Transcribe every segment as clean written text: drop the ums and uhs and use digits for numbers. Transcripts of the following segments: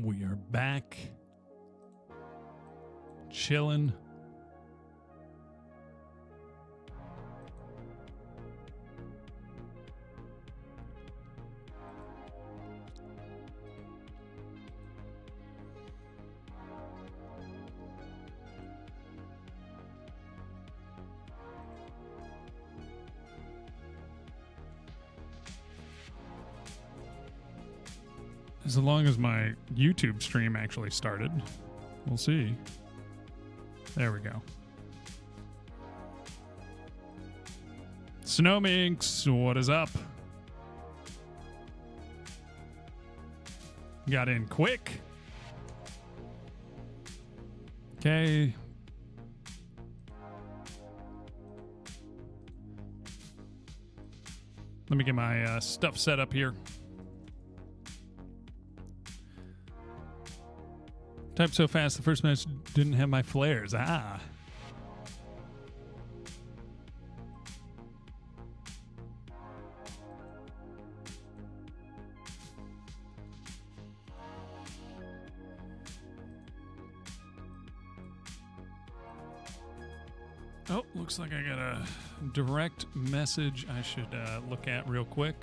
We are back. Chilling. As long as my YouTube stream actually started. We'll see. There we go. Snowminx, what is up? Got in quick. Okay. Let me get my stuff set up here. Typed so fast, the first match didn't have my flares. Ah. Oh, looks like I got a direct message I should look at real quick.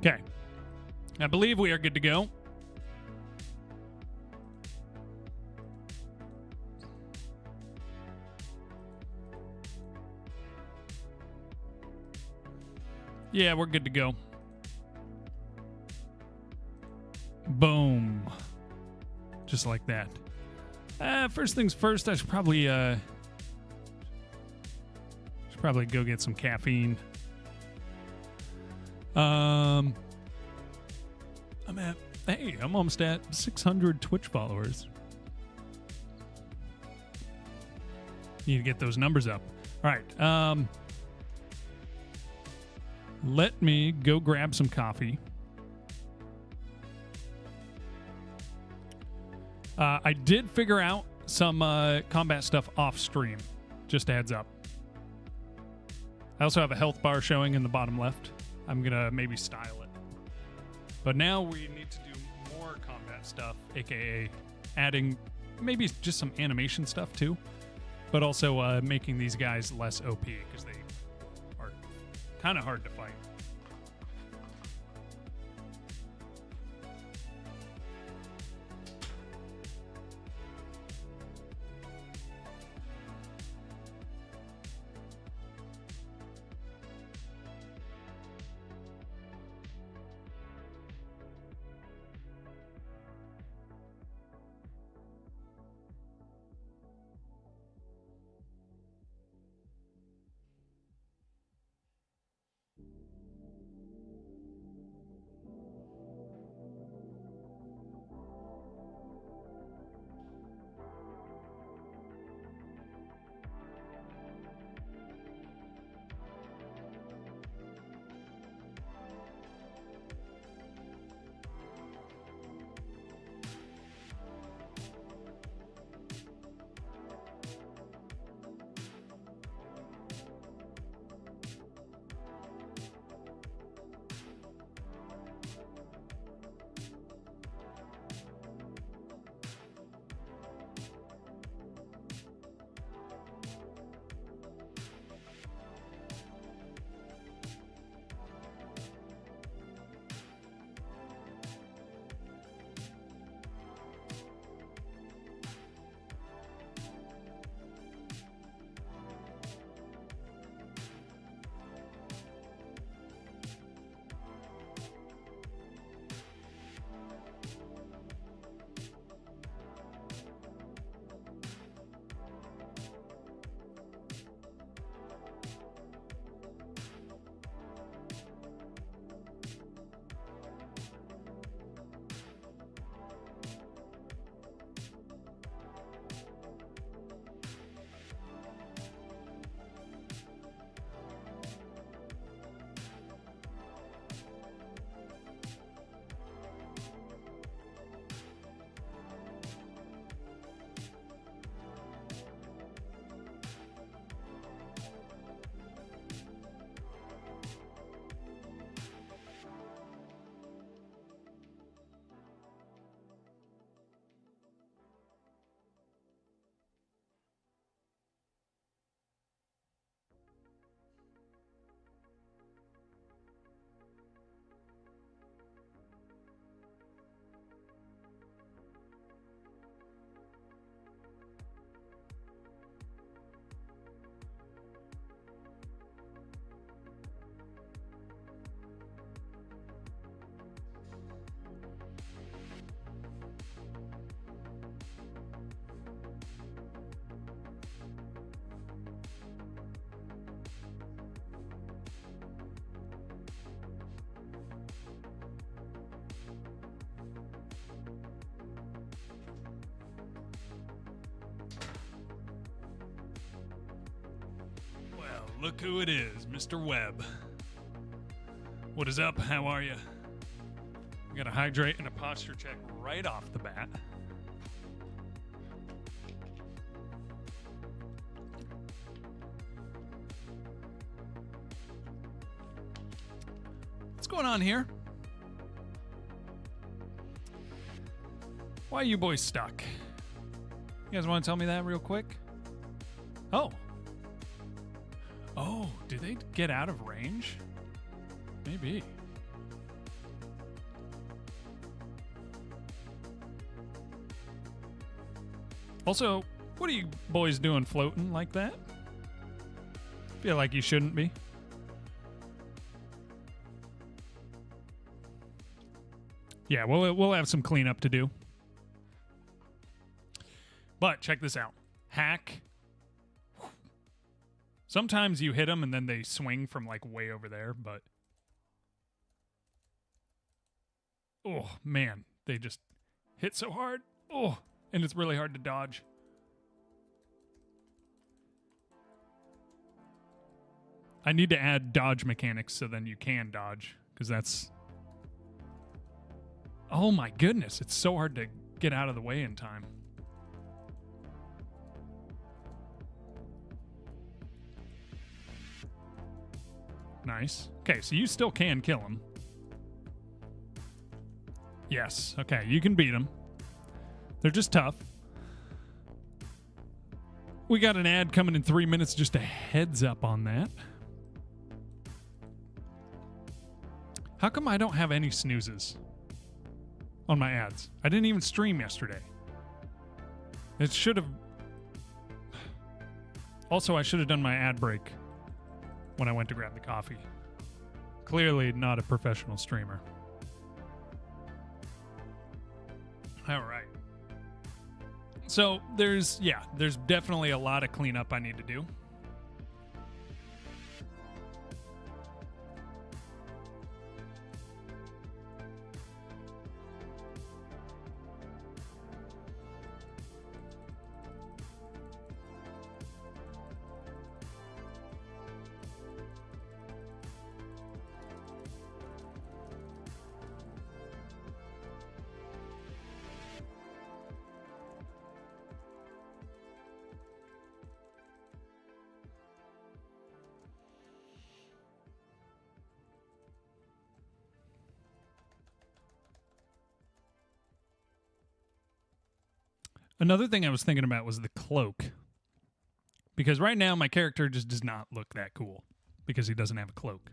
Okay. I believe we are good to go. Yeah, we're good to go. Boom. Just like that. First things first, I should probably go get some caffeine. I'm almost at 600 Twitch followers. Need to get those numbers up. All right. Let me go grab some coffee. I did figure out some combat stuff off stream. Just a heads up. I also have a health bar showing in the bottom left. I'm going to maybe style it. But now we need to do more combat stuff, aka adding maybe just some animation stuff too. But also making these guys less OP because they are kind of hard to fight. look who it is, Mr. Webb. What is up? How are you? We got a hydrate and a posture check right off the bat. What's going on here? Why are you boys stuck? You guys want to tell me that real quick? Oh. Oh, did they get out of range? Maybe. Also, what are you boys doing floating like that? Feel like you shouldn't be. Yeah, we'll have some cleanup to do. But check this out. Hack. Sometimes you hit them and then they swing from like way over there, but oh man, they just hit so hard. Oh, and it's really hard to dodge. I need to add dodge mechanics so then you can dodge, because that's... Oh my goodness, it's so hard to get out of the way in time. Nice. Okay, so you still can kill him. Yes. Okay, you can beat them. They're just tough. We got an ad coming in 3 minutes, just a heads up on that. How come I don't have any snoozes on my ads? I didn't even stream yesterday. It should have... Also, I should have done my ad break when I went to grab the coffee. Clearly not a professional streamer. All right. So there's definitely a lot of cleanup I need to do. Another thing I was thinking about was the cloak. Because right now my character just does not look that cool because he doesn't have a cloak.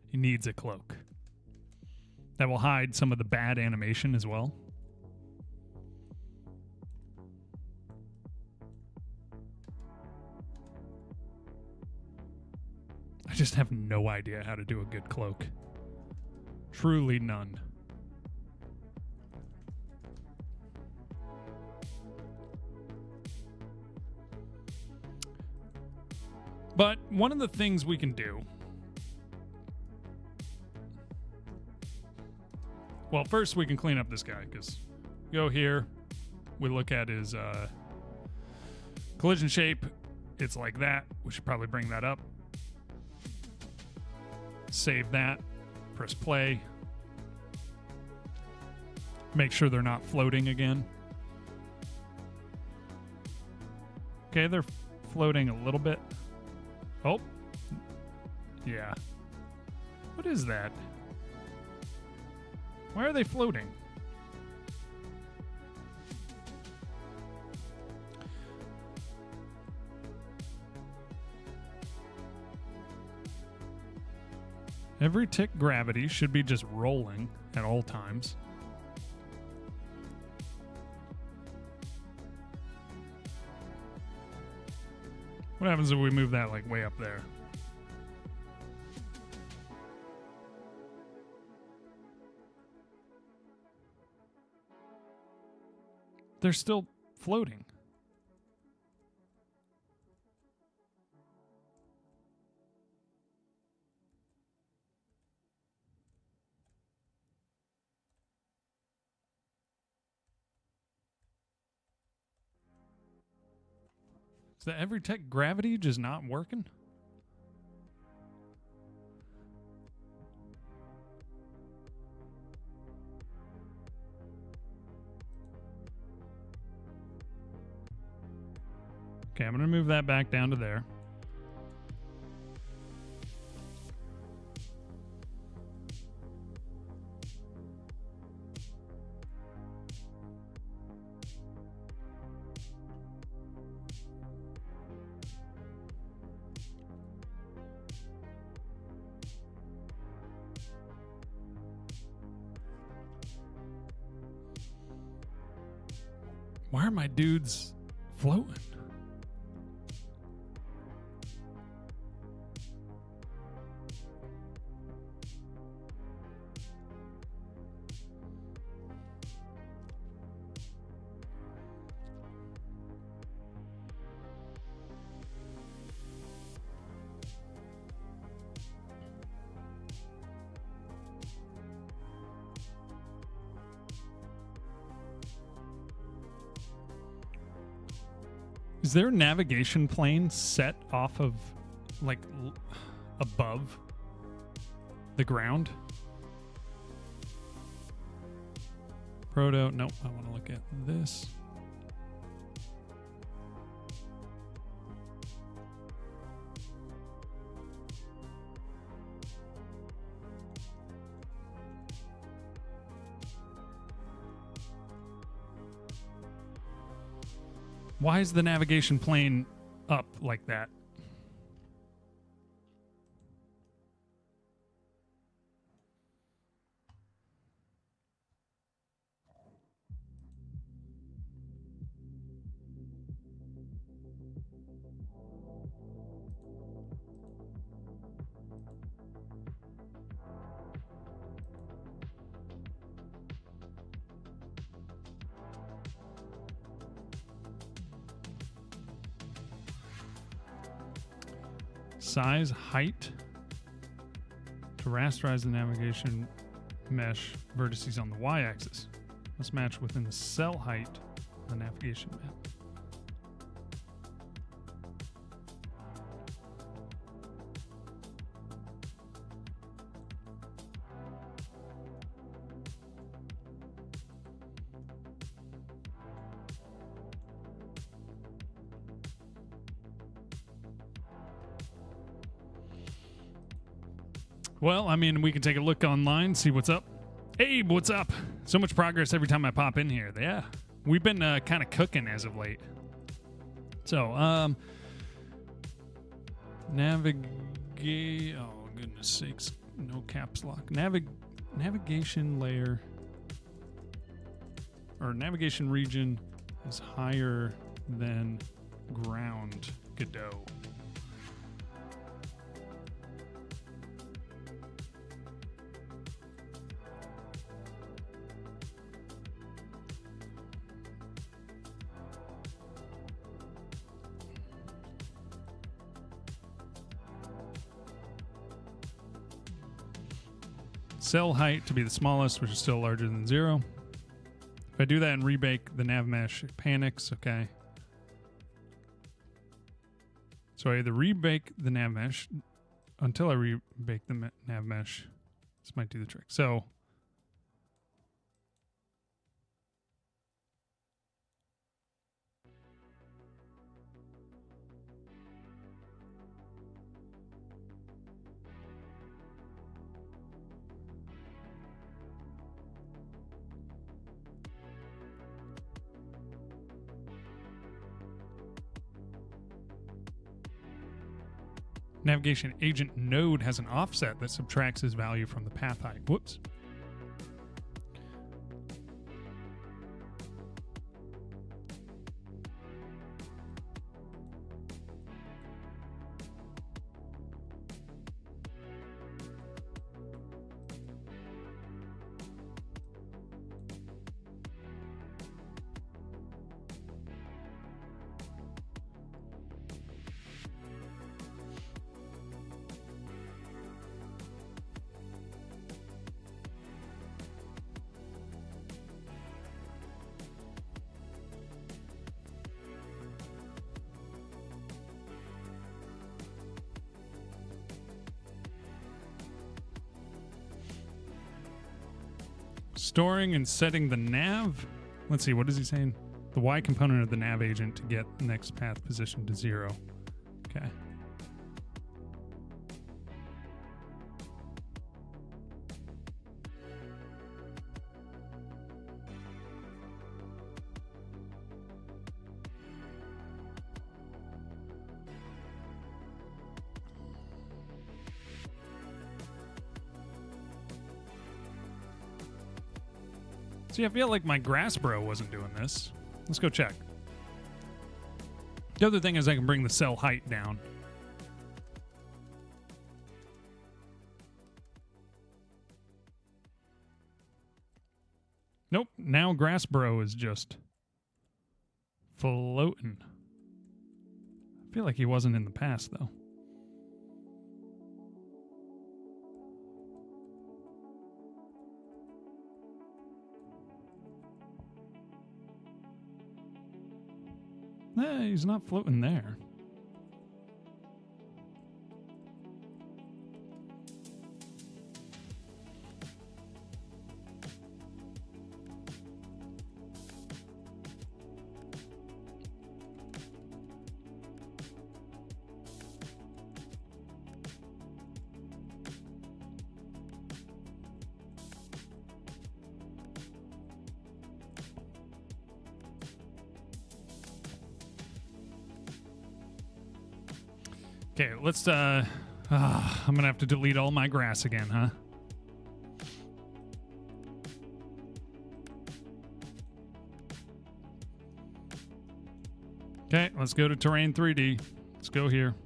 He needs a cloak. That will hide some of the bad animation as well. I just have no idea how to do a good cloak. Truly none. But one of the things we can do... Well, first we can clean up this guy, because go here, we look at his collision shape. It's like that. We should probably bring that up. Save that. Press play. Make sure they're not floating again. Okay, they're floating a little bit. Oh. Yeah. What is that? Why are they floating? Every tick gravity should be just rolling at all times. What happens if we move that like way up there? They're still floating. Is the every tech gravity just not working? Okay, I'm going to move that back down to there. Why are my dudes floating? Is there a navigation plane set off of, like, above the ground? Proto, nope, I want to look at this. Why is the navigation plane up like that? Size, height, to rasterize the navigation mesh vertices on the y-axis. Must match within the cell height of the navigation map. Well, I mean, we can take a look online, see what's up. Abe, what's up? So much progress every time I pop in here. Yeah, we've been kind of cooking as of late. So, navigate. Oh, goodness sakes. No caps lock. Navigation layer. Or navigation region is higher than ground Godot. Cell height to be the smallest, which is still larger than 0. If I do that and rebake the nav mesh, it panics. Okay. So I either rebake the nav mesh until I rebake the nav mesh. This might do the trick. So navigation agent node has an offset that subtracts his value from the path height. Whoops. Storing and setting the nav. Let's see, what is he saying? the Y component of the nav agent to get next path position to 0. Okay. See, I feel like my grass bro wasn't doing this. Let's go check. The other thing is I can bring the cell height down. Nope. Now grass bro is just floating. I feel like he wasn't in the past, though. He's not floating there. Okay, let's, I'm gonna have to delete all my grass again, huh? Okay, let's go to Terrain 3D. Let's go here.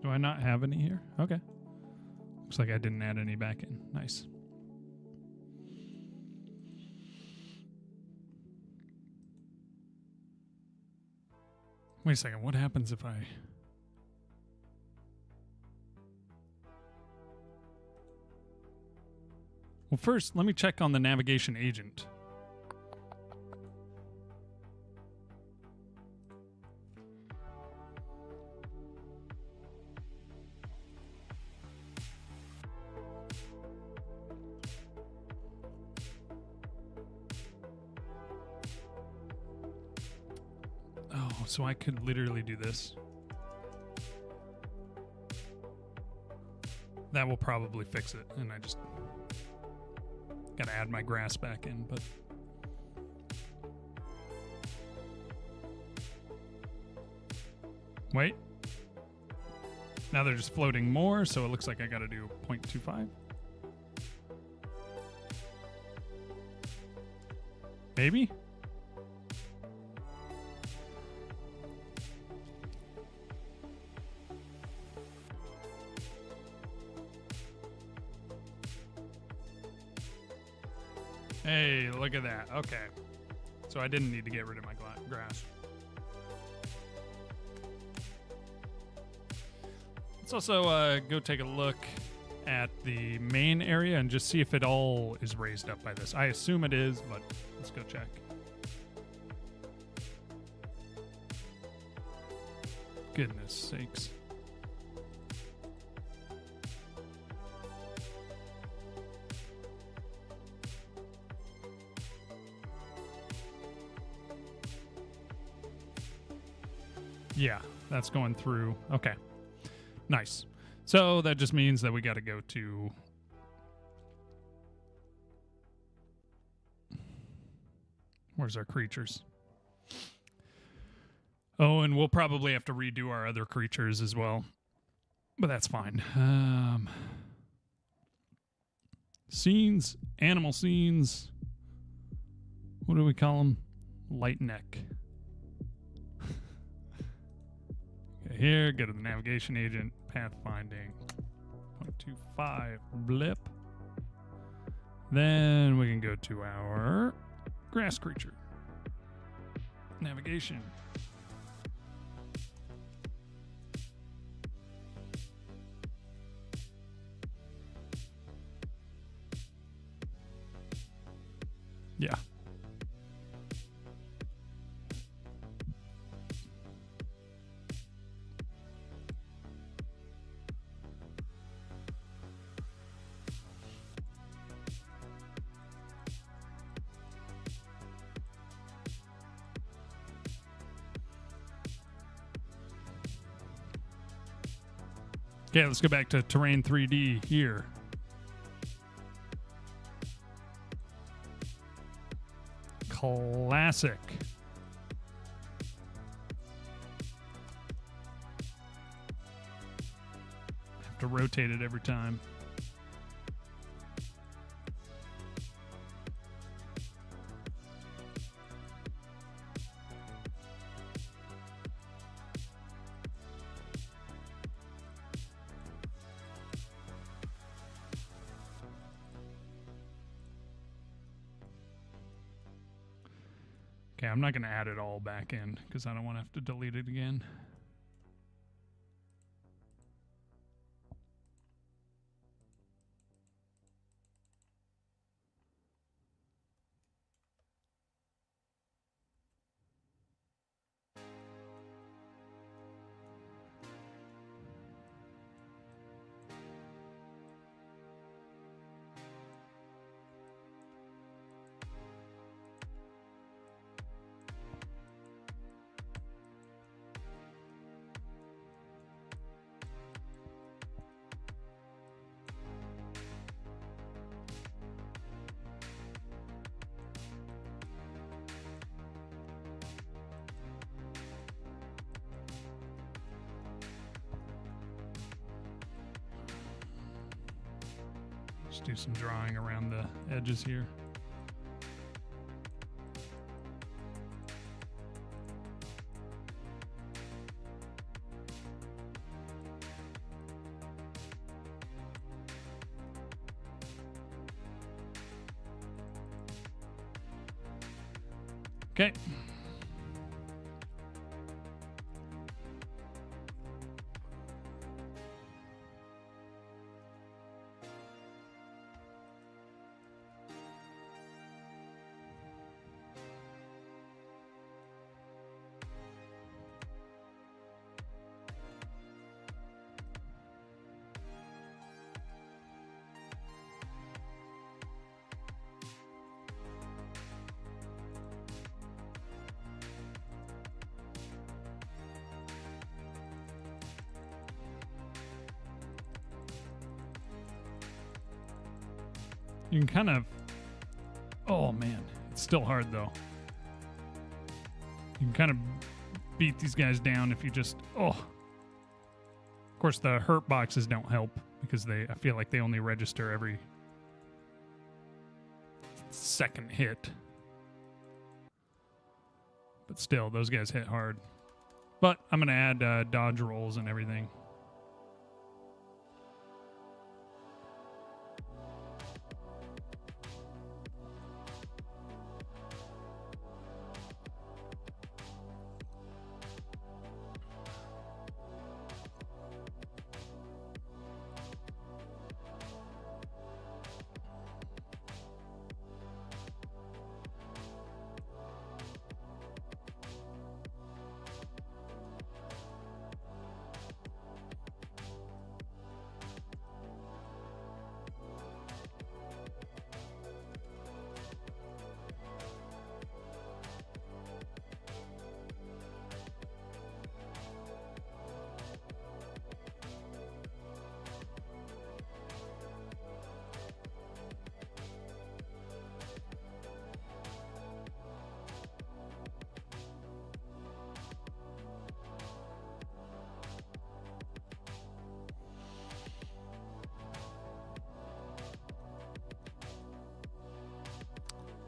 Do I not have any here? Okay. Looks like I didn't add any back in. Nice. Wait a second. What happens if I... Well, first, let me check on the navigation agent. So I could literally do this. That will probably fix it, and I just gotta add my grass back in, but wait. Now they're just floating more, so it looks like I gotta do 0.25. Maybe? Hey, look at that. Okay. So I didn't need to get rid of my grass. Let's also go take a look at the main area and just see if it all is raised up by this. I assume it is, but let's go check. Goodness sakes. Yeah, that's going through. Okay. Nice. So that just means that we got to go to... Where's our creatures? Oh, and we'll probably have to redo our other creatures as well. But that's fine. Scenes, animal scenes. What do we call them? Light neck. here, go to the navigation agent, pathfinding, 0.25, blip. Then we can go to our grass creature. Navigation. Yeah. Okay, let's go back to Terrain 3D here. Classic. Have to rotate it every time. Okay, I'm not going to add it all back in because I don't want to have to delete it again. Just do some drawing around the edges here. Okay. You can kind of, oh man, it's still hard though. You can kind of beat these guys down if you just, oh. Of course, the hurt boxes don't help because I feel like they only register every second hit. But still, those guys hit hard. But I'm going to add dodge rolls and everything.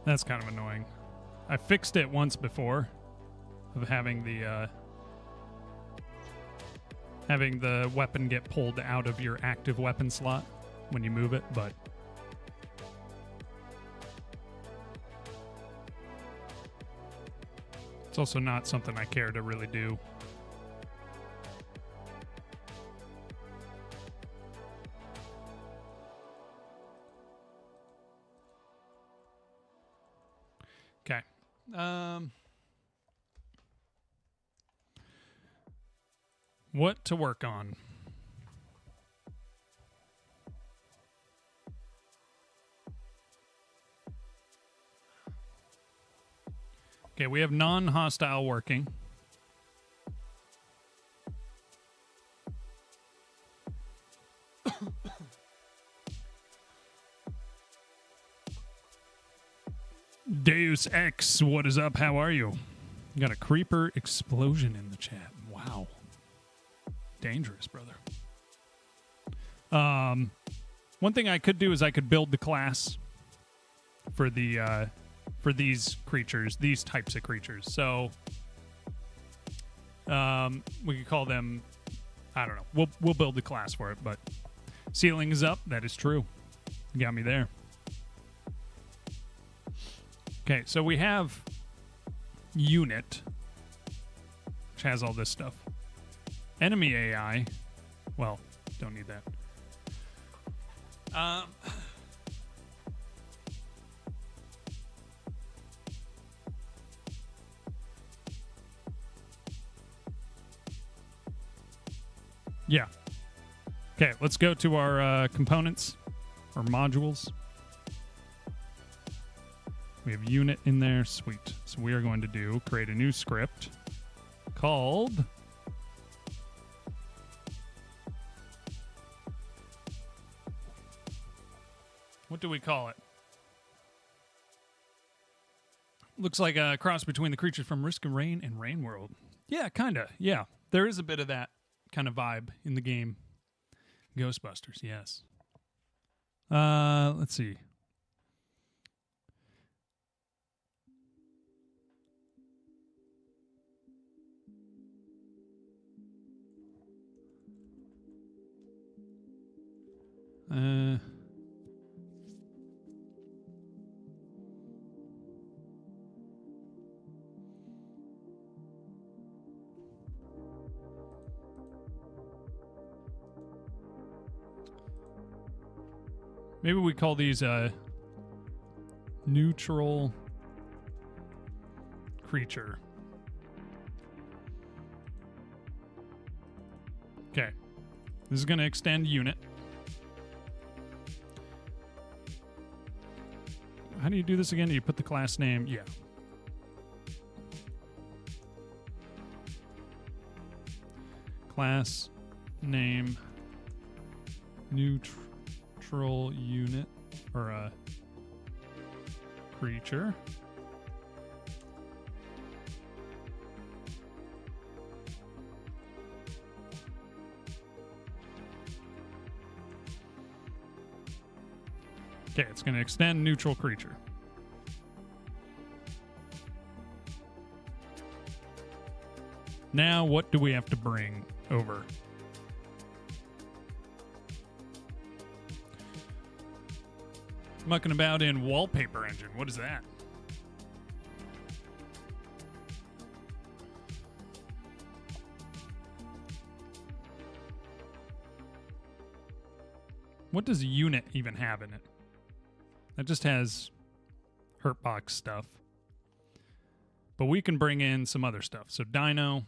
That's kind of annoying. I fixed it once before of having the having the weapon get pulled out of your active weapon slot when you move it, but it's also not something I care to really do. Okay. What to work on? Okay, we have non-hostile working. Deus Ex, what is up? How are you? You got a creeper explosion in the chat. Wow. Dangerous, brother. One thing I could do is I could build the class for the for these creatures, these types of creatures. So we could call them, I don't know. We'll build the class for it, but ceiling is up. That is true. You got me there. Okay, so we have unit, which has all this stuff. Enemy AI, well, don't need that. Yeah. Okay, let's go to our components, or modules. We have unit in there. Sweet. So we are going to create a new script called what do we call it? Looks like a cross between the creatures from Risk of Rain and Rain World. Yeah, kind of. Yeah, there is a bit of that kind of vibe in the game. Ghostbusters, yes. Let's see. Maybe we call these neutral creature. Okay. This is going to extend unit. How do you do this again? Do you put the class name? Yeah. Class name neutral unit or a creature. Okay, it's going to extend neutral creature. Now, what do we have to bring over? Mucking about in wallpaper engine. What is that? What does unit even have in it? That just has Hurtbox stuff. But we can bring in some other stuff. So Dino.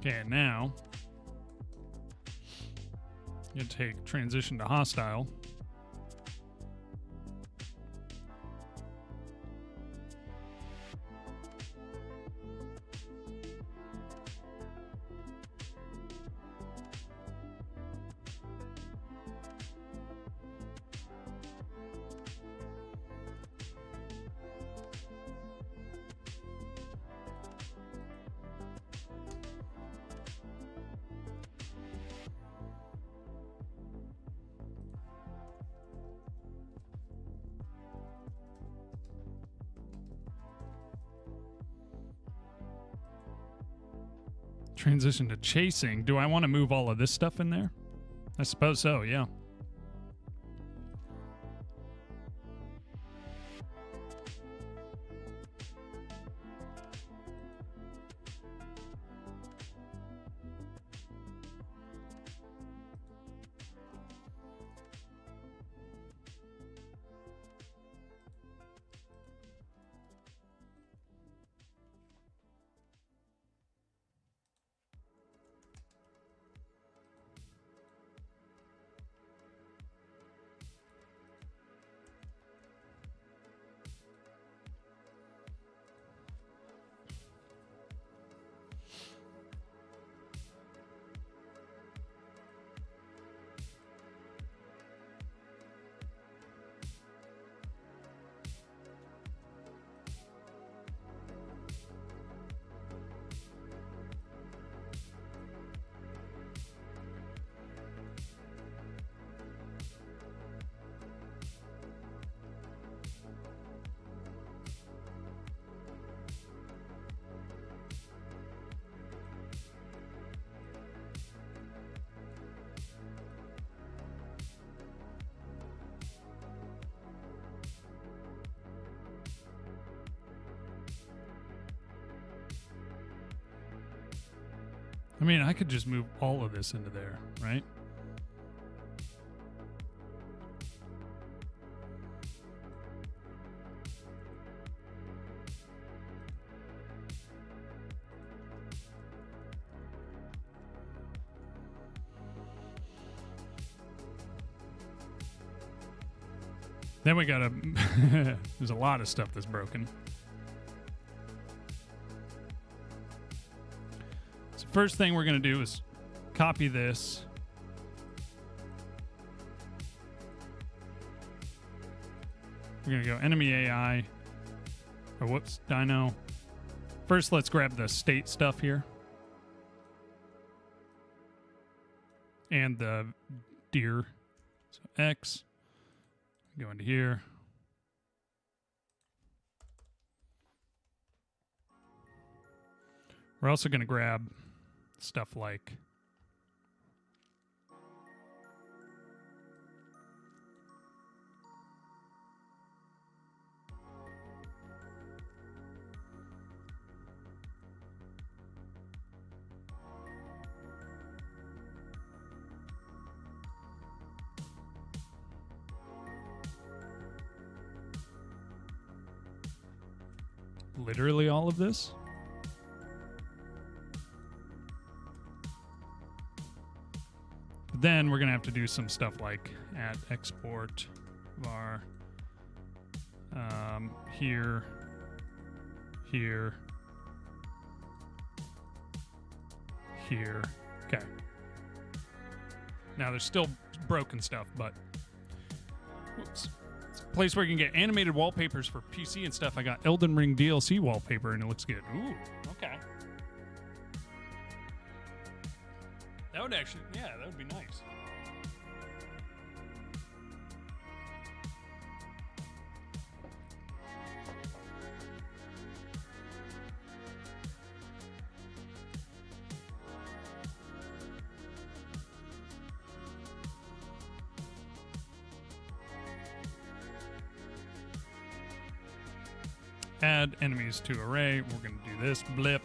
Okay, now you take transition to hostile. Transition to chasing. Do I want to move all of this stuff in there? I suppose so, yeah. I mean, I could just move all of this into there, right? Then we gotta... There's a lot of stuff that's broken. So first thing we're gonna do is copy this. We're gonna go enemy AI. Or whoops, Dino. First, let's grab the state stuff here. And the deer. So X. Go into here. We're also going to grab stuff like literally all of this. But then we're going to have to do some stuff like add export var here, here, here. Okay. Now there's still broken stuff, but whoops. Place where you can get animated wallpapers for PC and stuff. I got Elden Ring DLC wallpaper and it looks good. Ooh, okay. That would actually, yeah, that would be nice. Add enemies to array. We're going to do this blip.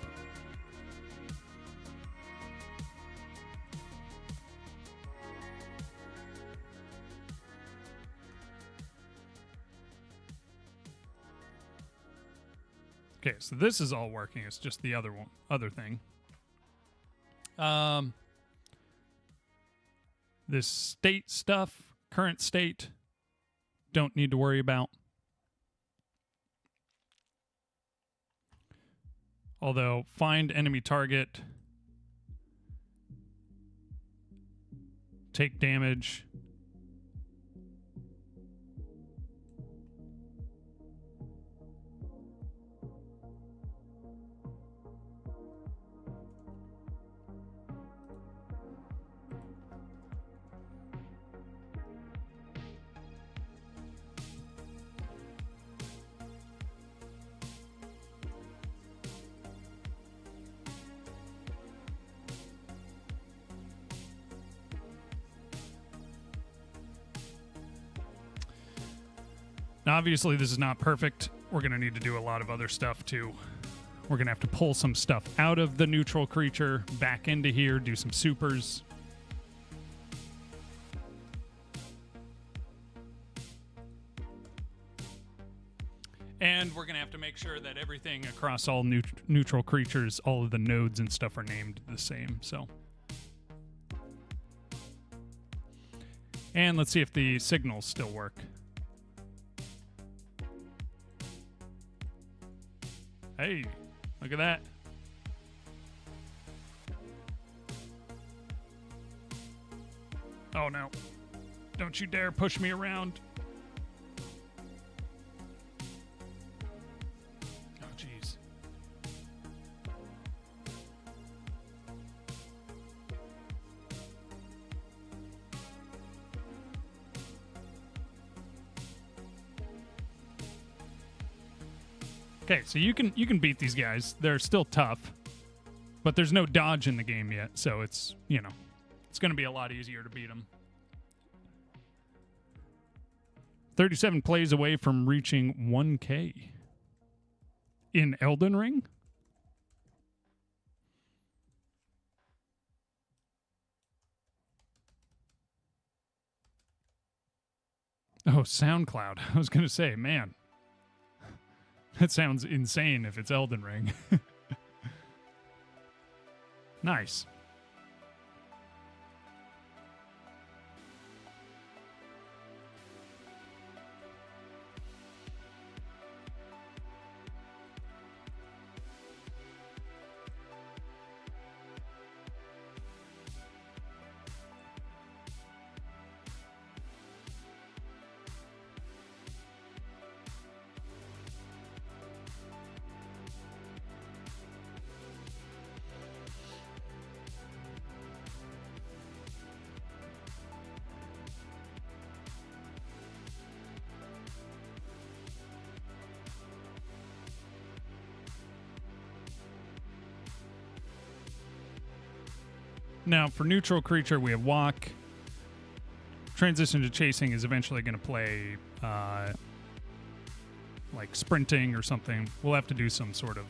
Okay, so this is all working. It's just the other thing. This state stuff, current state, don't need to worry about. Although, find enemy target, take damage. Now, obviously, this is not perfect. We're going to need to do a lot of other stuff, too. We're going to have to pull some stuff out of the neutral creature, back into here, do some supers. And we're going to have to make sure that everything across all neutral creatures, all of the nodes and stuff are named the same, so. And let's see if the signals still work. Hey, look at that. Oh no. Don't you dare push me around. Oh jeez. Okay, so you can beat these guys. They're still tough, but there's no dodge in the game yet, so it's, you know, it's going to be a lot easier to beat them. 37 plays away from reaching 1K in Elden Ring. Oh, SoundCloud. I was going to say, man. That sounds insane if it's Elden Ring. Nice. Now, for neutral creature, we have walk. Transition to chasing is eventually going to play like sprinting or something. We'll have to do some sort of,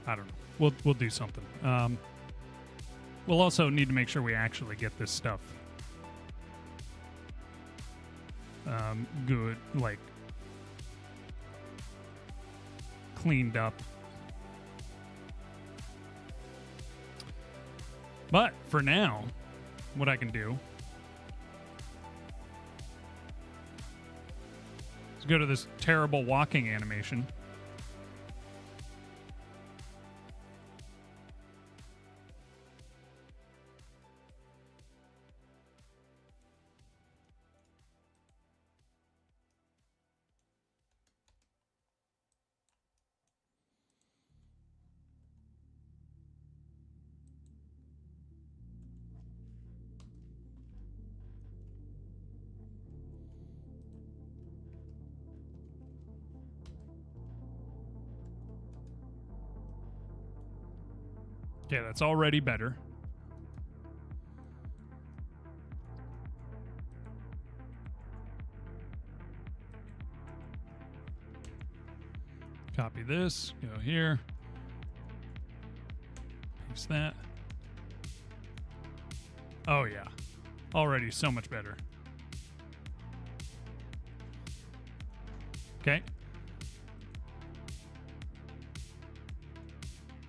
I don't know. We'll do something. We'll also need to make sure we actually get this stuff good, like cleaned up. But for now, what I can do is go to this terrible walking animation. Okay, that's already better. Copy this, go here. Paste that. Oh yeah, already so much better. Okay.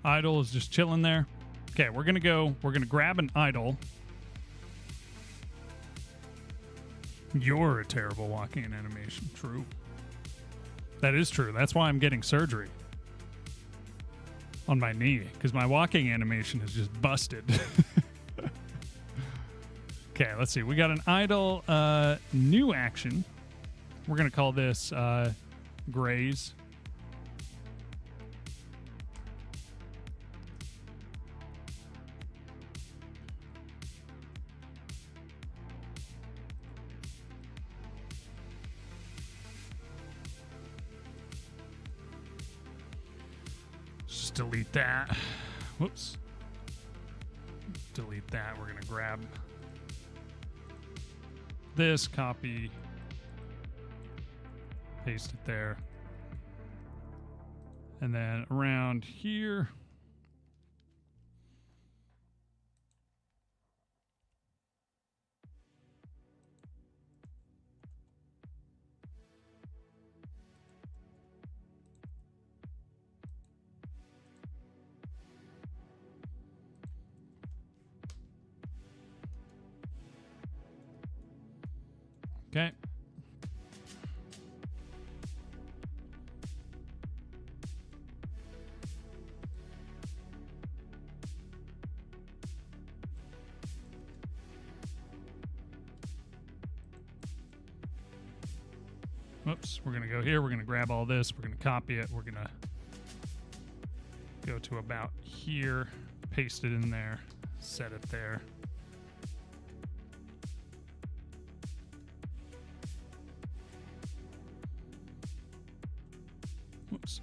Idol is just chilling there. Okay, we're gonna grab an idol. You're a terrible walking animation. True. That is true. That's why I'm getting surgery on my knee, because my walking animation is just busted. Okay, let's see. We got an idol new action. We're gonna call this Graze. Just delete that. Whoops. Delete that. We're going to grab this, copy, Paste it there. And then around here. Okay. Whoops, we're going to go here. We're going to grab all this. We're going to copy it. We're going to go to about here, paste it in there, set it there. Whoops.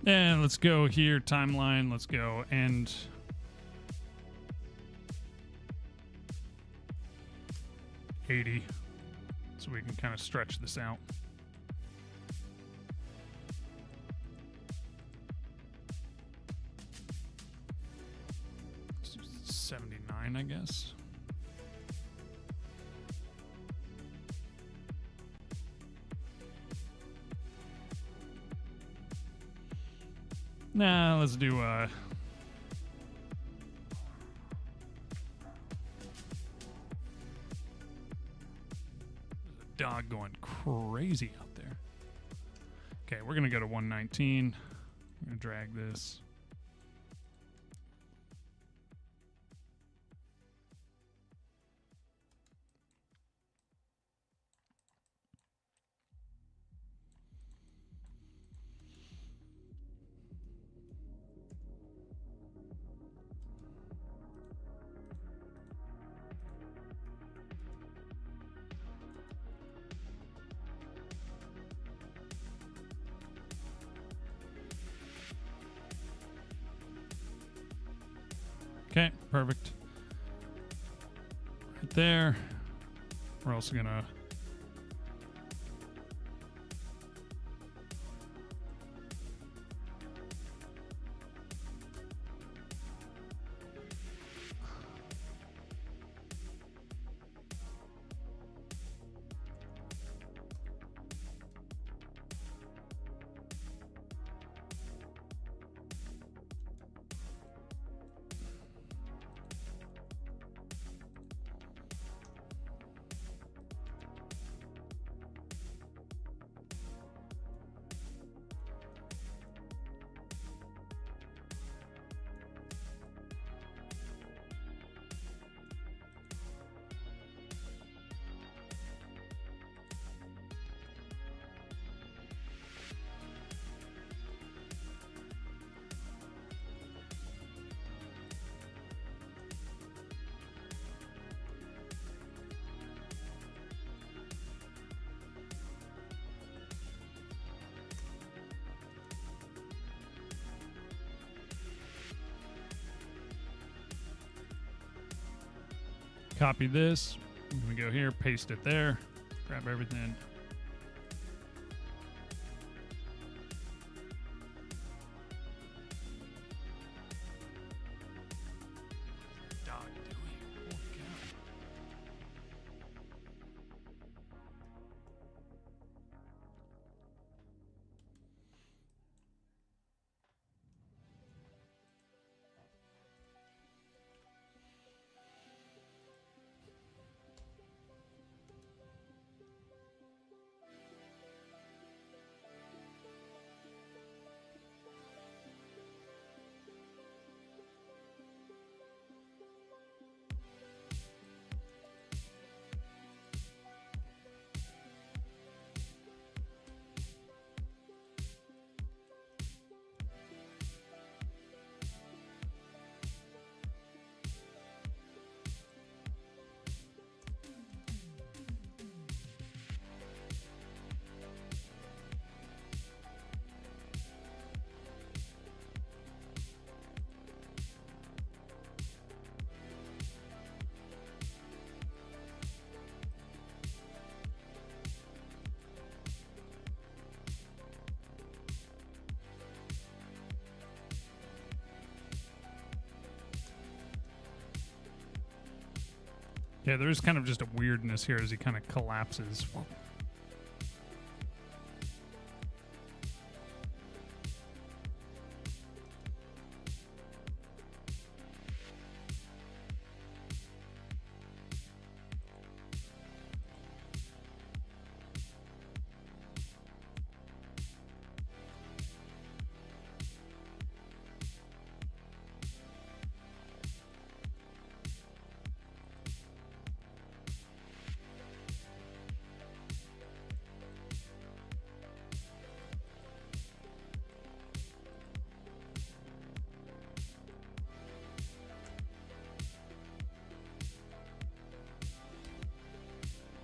And let's go here, timeline. Let's go end. $80, so we can kind of stretch this out. $79, I guess. Nah, let's do there's a dog going crazy out there. Okay, we're gonna go to 119. I'm gonna drag this. Okay, perfect. Right there. We're also gonna copy this. I'm gonna go here, paste it there, grab everything. Dog doing? Holy cow. Yeah, there's kind of just a weirdness here as he kind of collapses.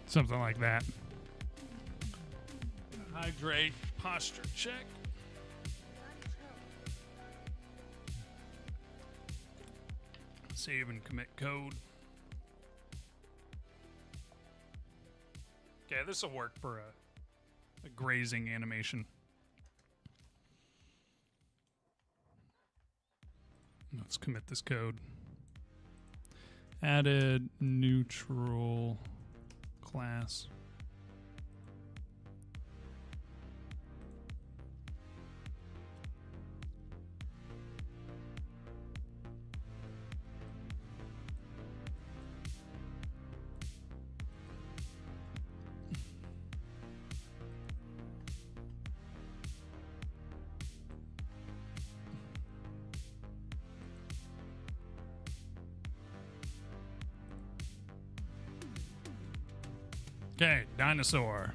Something like that. Hydrate, posture check. Save and commit code. Okay, this will work for a grazing animation. Let's commit this code. Added neutral class. Okay, dinosaur.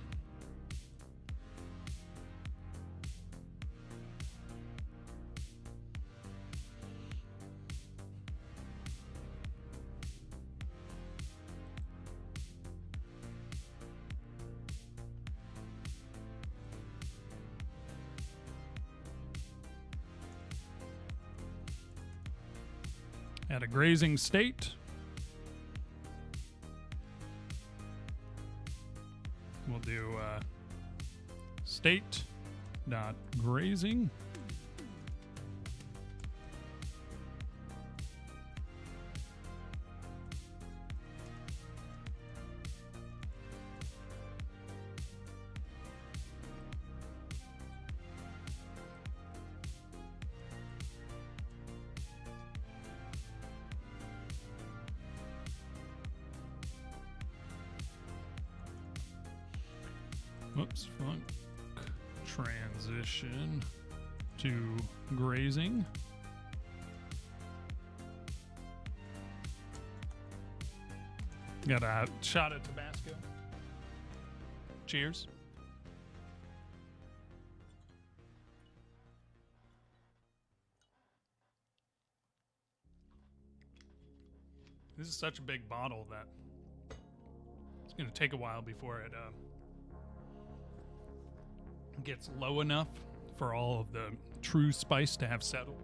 At a grazing state. We'll do state dot grazing. Whoops, funk transition to grazing. Got a shot of Tabasco. Cheers. This is such a big bottle that it's going to take a while before it gets low enough for all of the true spice to have settled.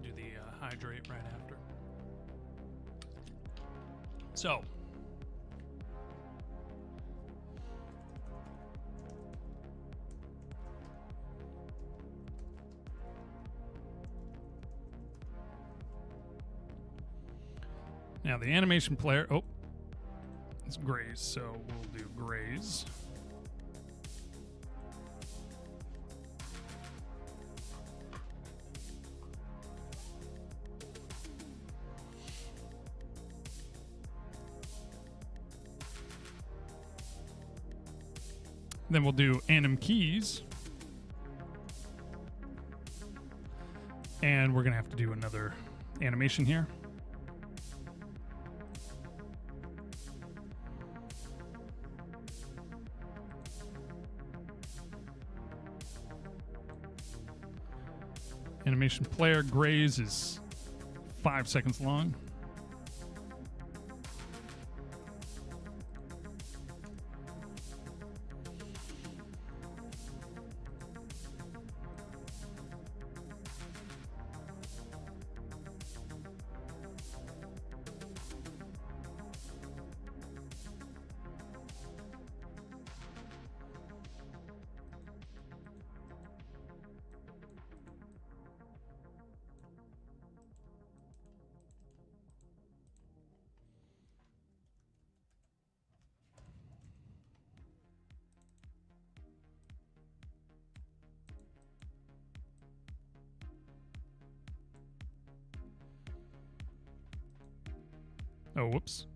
Do the hydrate right after. So, now the animation player, oh, it's graze, so we'll do graze. Then we'll do anim keys. And we're going to have to do another animation here. Animation player graze is 5 seconds long. Oh, whoops.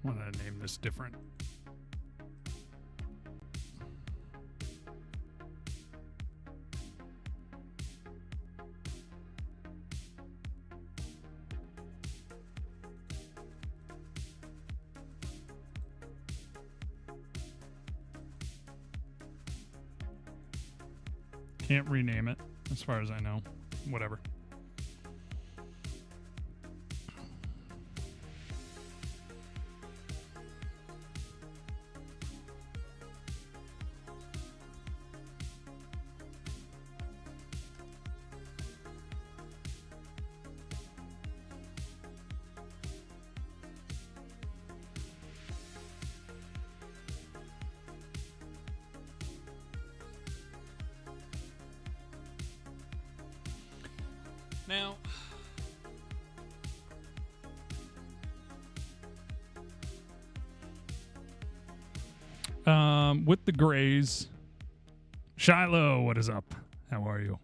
I want to name this different. Can't rename it, as far as I know. Whatever. Now, with the Grays, Shiloh, what is up? How are you?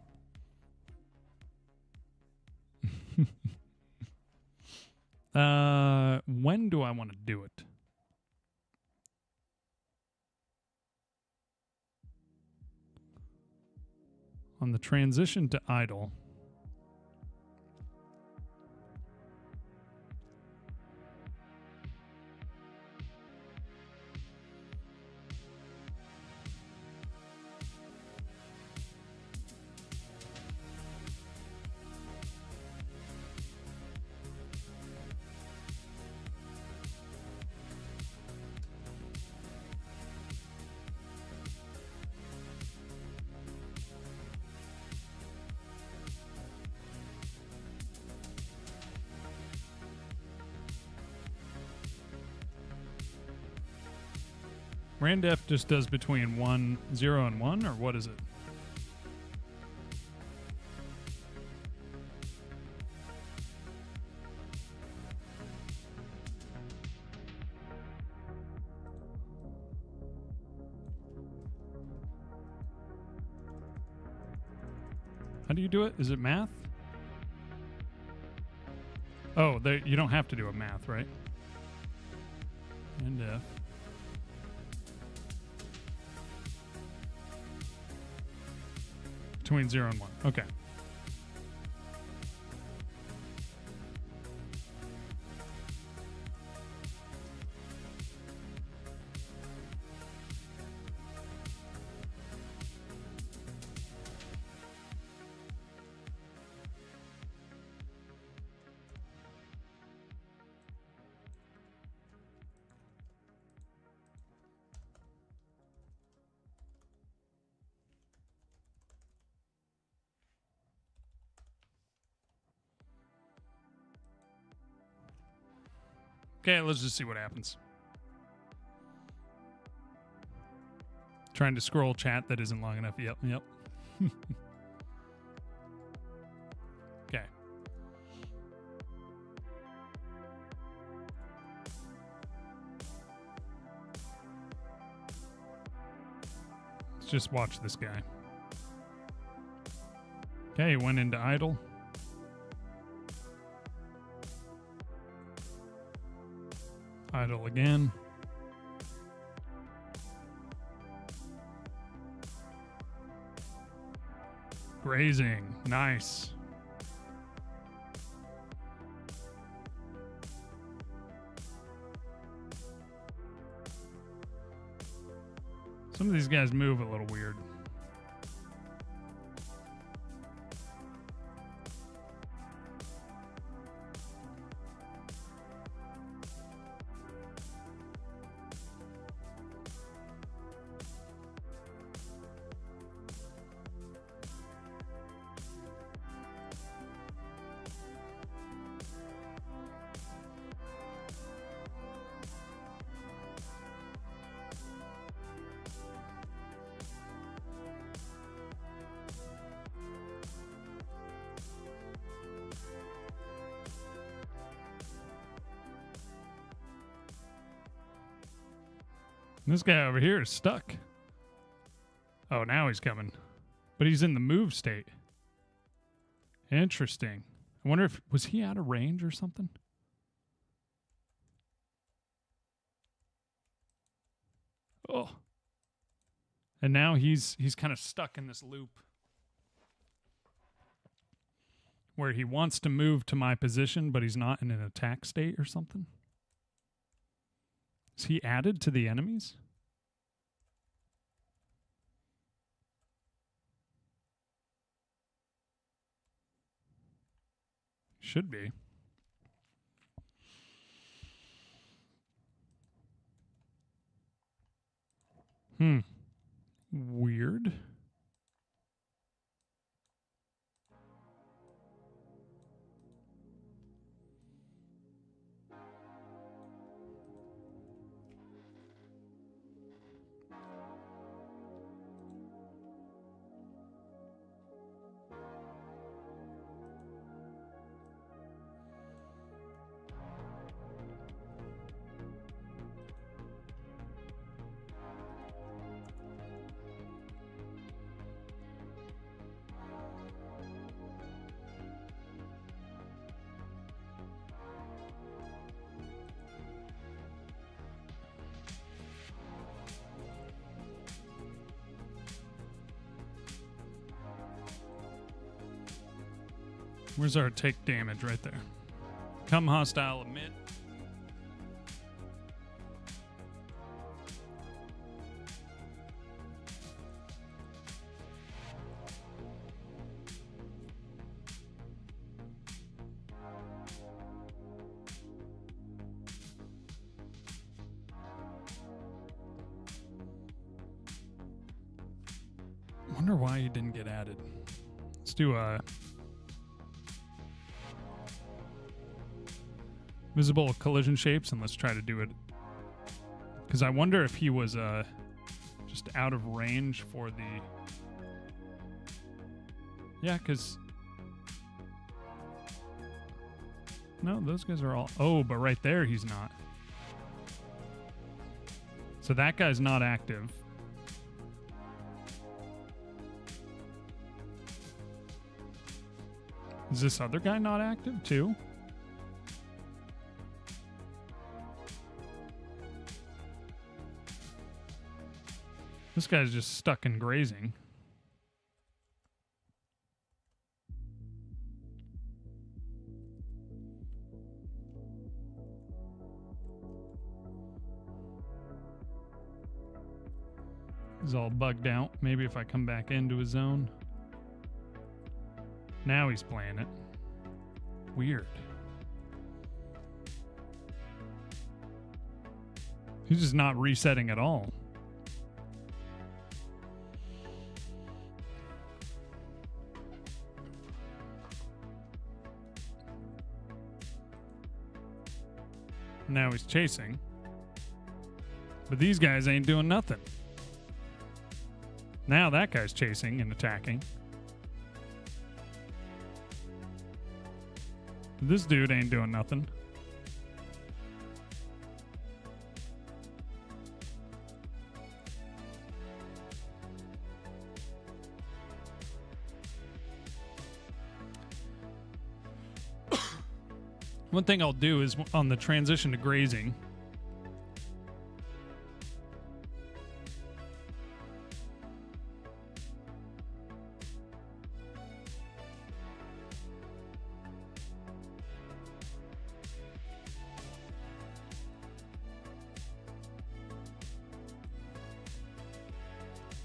When do I want to do it? On the transition to idle. Randef just does between 0 and 1, or what is it? How do you do it? Is it math? Oh, you don't have to do a math, right? Randef. Between 0 and 1. Okay. Okay, let's just see what happens. Trying to scroll chat that isn't long enough. Yep. Okay. Let's just watch this guy. Okay, he went into idle. Idle again. Grazing. Nice. Some of these guys move a little weird. This guy over here is stuck. Oh, now he's coming. But he's in the move state. Interesting. I wonder if... Was he out of range or something? Oh. And now he's kind of stuck in this loop. Where he wants to move to my position, but he's not in an attack state or something. Is he added to the enemies? Should be. Weird. Where's our take damage right there? Come hostile, emit. Wonder why he didn't get added. Let's do a visible collision shapes, and let's try to do it. Because I wonder if he was just out of range for the... Yeah, because... No, those guys are all... Oh, but right there he's not. So that guy's not active. Is this other guy not active too? This guy's just stuck in grazing. He's all bugged out. Maybe if I come back into his zone. Now he's playing it. Weird. He's just not resetting at all. Now he's chasing. But these guys ain't doing nothing. Now that guy's chasing and attacking. This dude ain't doing nothing. One thing I'll do is on the transition to grazing,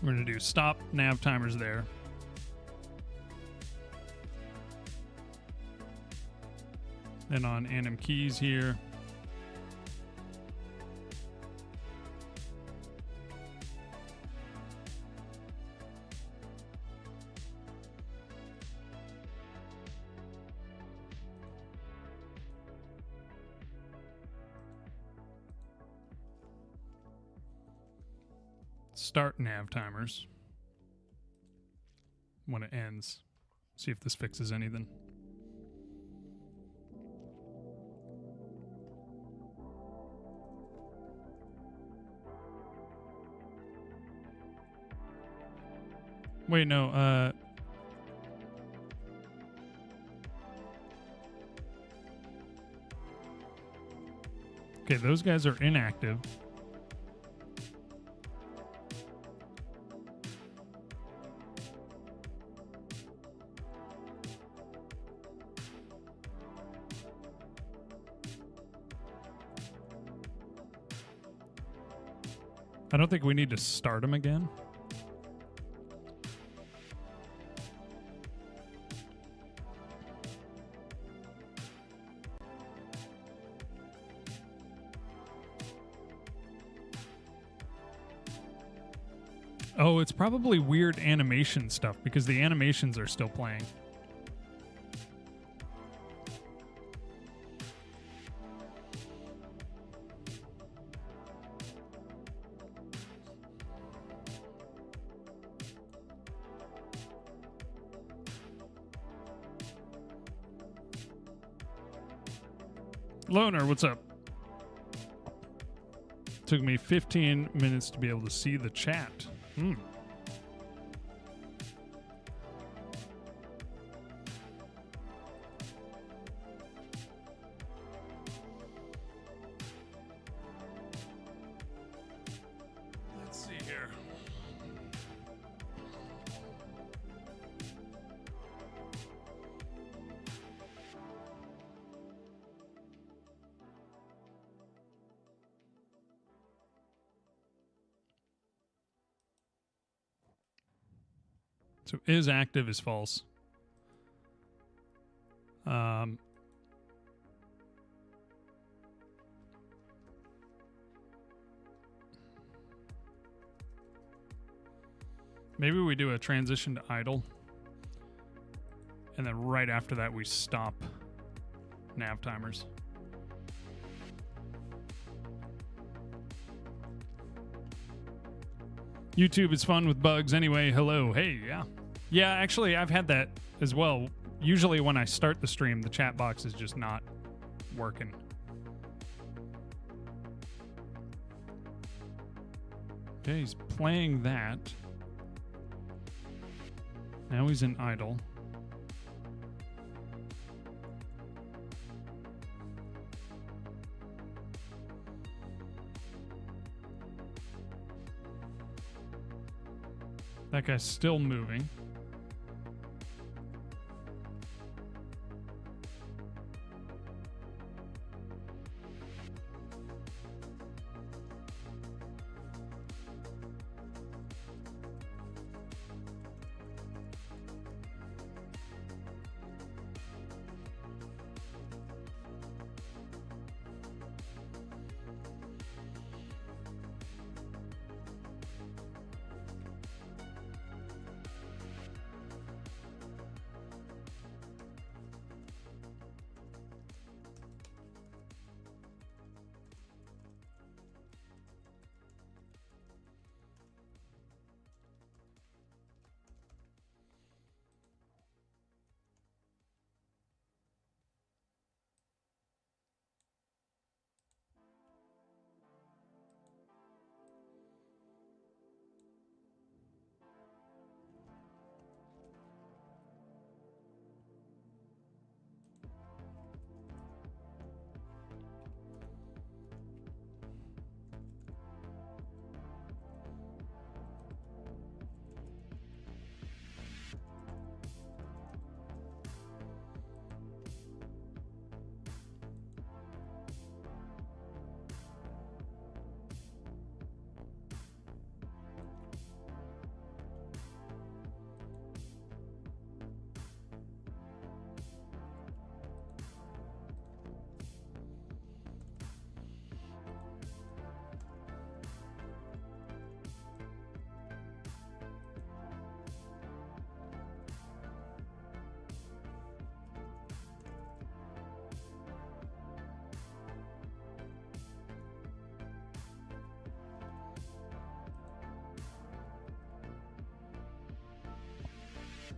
we're going to do stop nav timers there. Then on anim keys here. Start nav timers when it ends. See if this fixes anything. Wait, no. Okay, those guys are inactive. I don't think we need to start them again. Oh, it's probably weird animation stuff because the animations are still playing. Loner, what's up? Took me 15 minutes to be able to see the chat. Let's see here. So is active is false. Maybe we do a transition to idle. And then right after that, we stop nav timers. YouTube is fun with bugs anyway. Hello. Hey, yeah. Yeah, actually, I've had that as well. Usually when I start the stream, the chat box is just not working. Okay, he's playing that. Now he's in idle. That guy's still moving.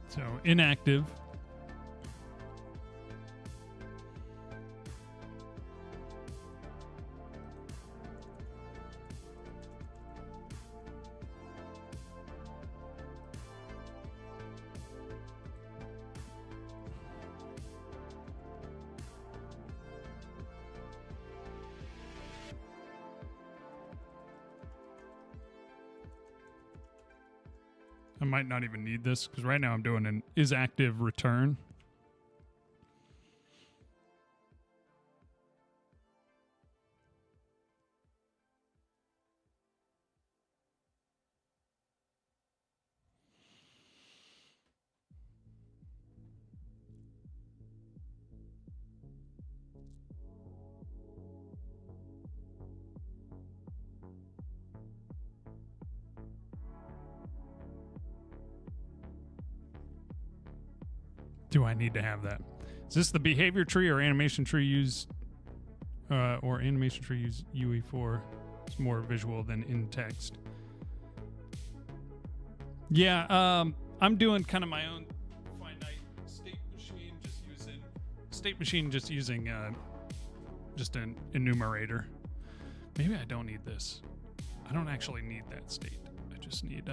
So inactive. I might not even need this because right now I'm doing an is active return. Do I need to have that? Is this the behavior tree or animation tree used, or animation tree use UE4? It's more visual than in text. Yeah, I'm doing kind of my own finite state machine, just using just an enumerator. Maybe I don't need this. I don't actually need that state. I just need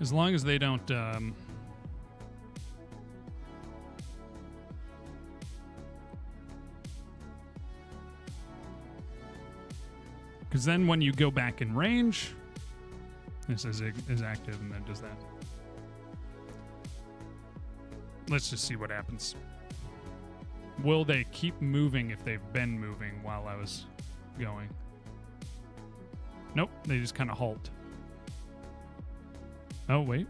as long as they don't because then when you go back in range, this is active and then does that. Let's just see what happens. Will they keep moving if they've been moving while I was going? Nope, they just kind of halt. Oh, wait.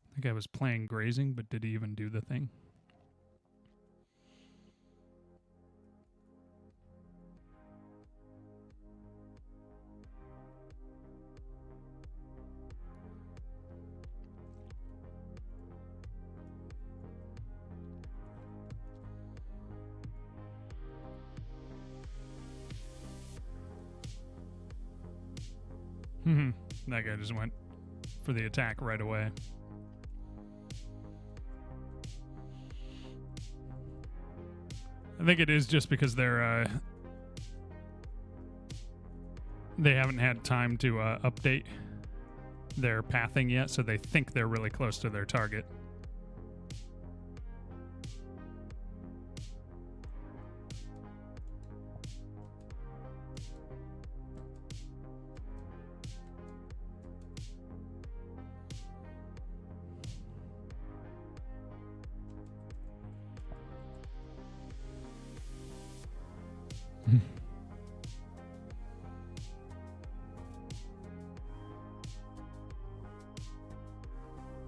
I think I was playing grazing, but did he even do the thing? That guy just went for the attack right away. I think it is just because they're they haven't had time to update their pathing yet, so they think they're really close to their target.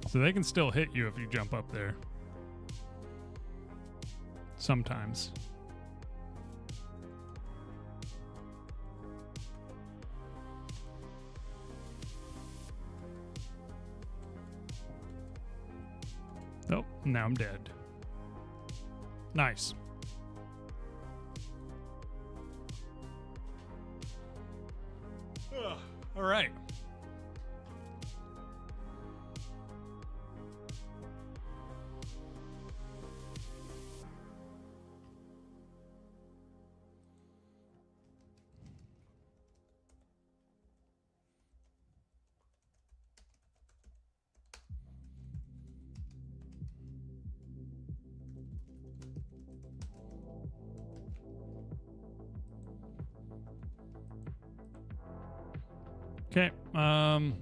So they can still hit you if you jump up there. Sometimes. Oh, now I'm dead. Nice. All right. Okay. Oh,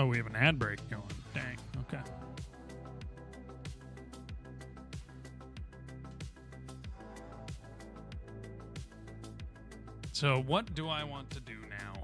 we have an ad break going. Dang. Okay. So what do I want to do now?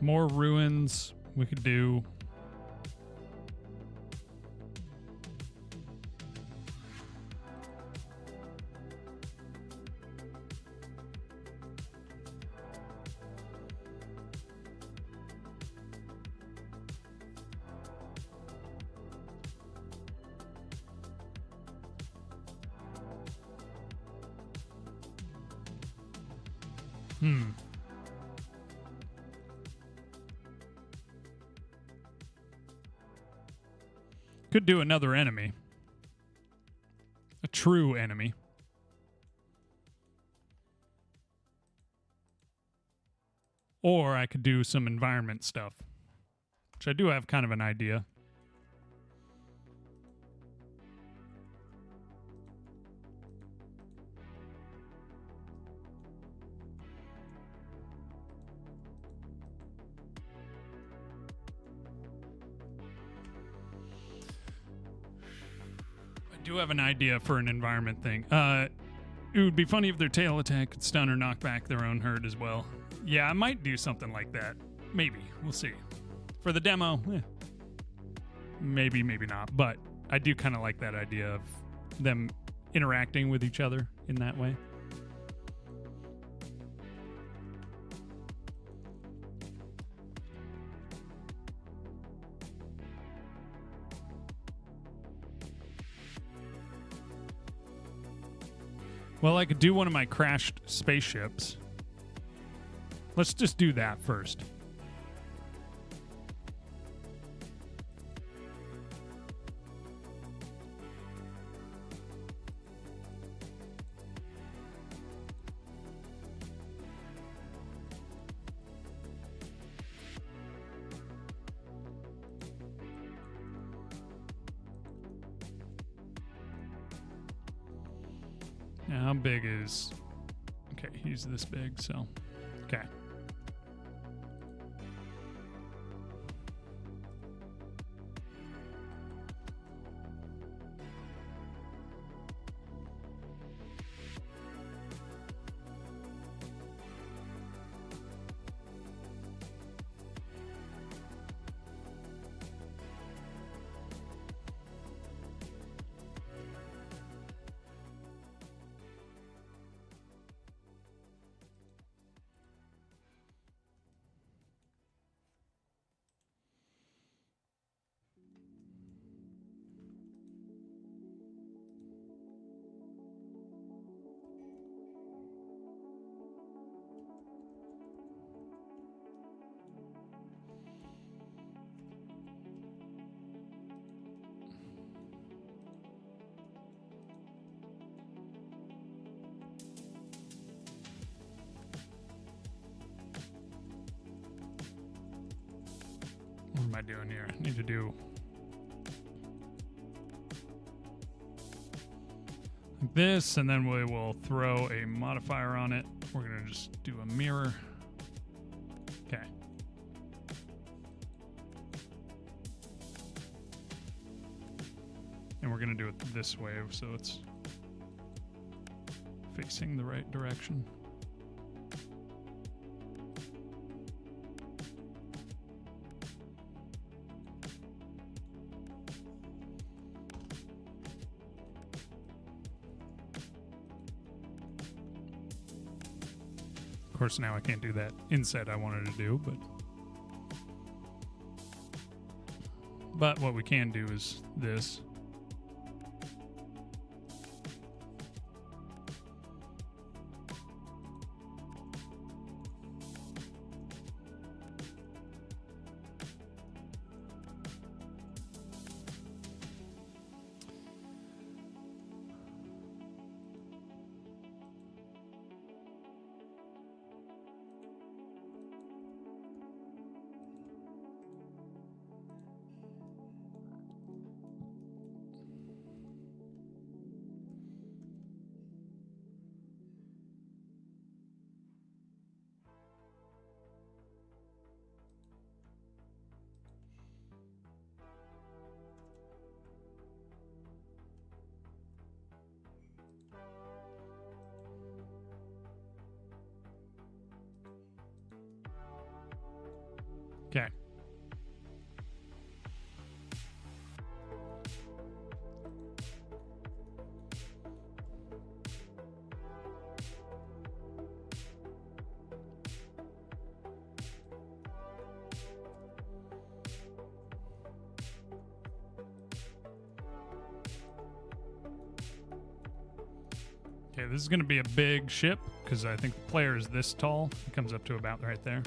More ruins we could do. Could do another enemy. A true enemy. Or I could do some environment stuff, which I do have kind of an idea. Do have an idea for an environment thing. It would be funny if their tail attack could stun or knock back their own herd as well. Yeah, I might do something like that. Maybe. We'll see. For the demo, maybe, maybe not. But I do kind of like that idea of them interacting with each other in that way. Well, I could do one of my crashed spaceships. Let's just do that first. How big is... Okay, he's this big, so... Okay. What am I doing here? I need to do like this, and then we will throw a modifier on it. We're going to just do a mirror. Okay. And we're going to do it this way so it's facing the right direction. Of course, now I can't do that inset I wanted to do, but what we can do is this. Okay. Okay, this is going to be a big ship because I think the player is this tall. It comes up to about right there.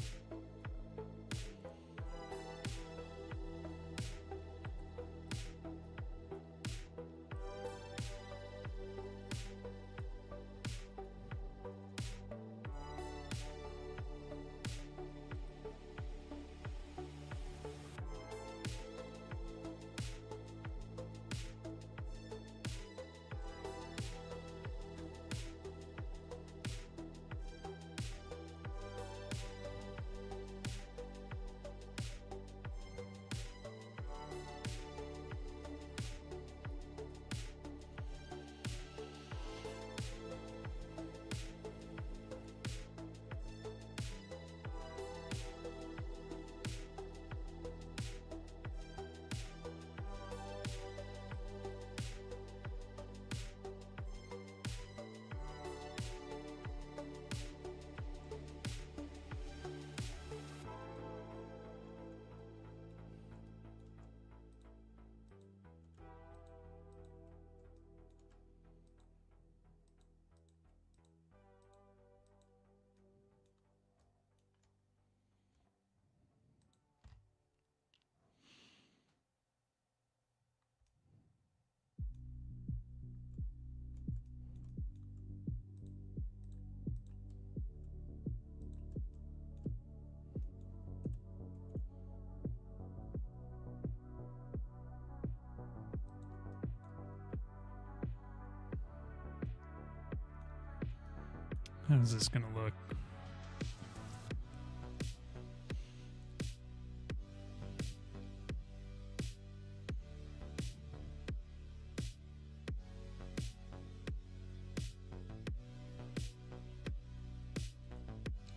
How's this going to look?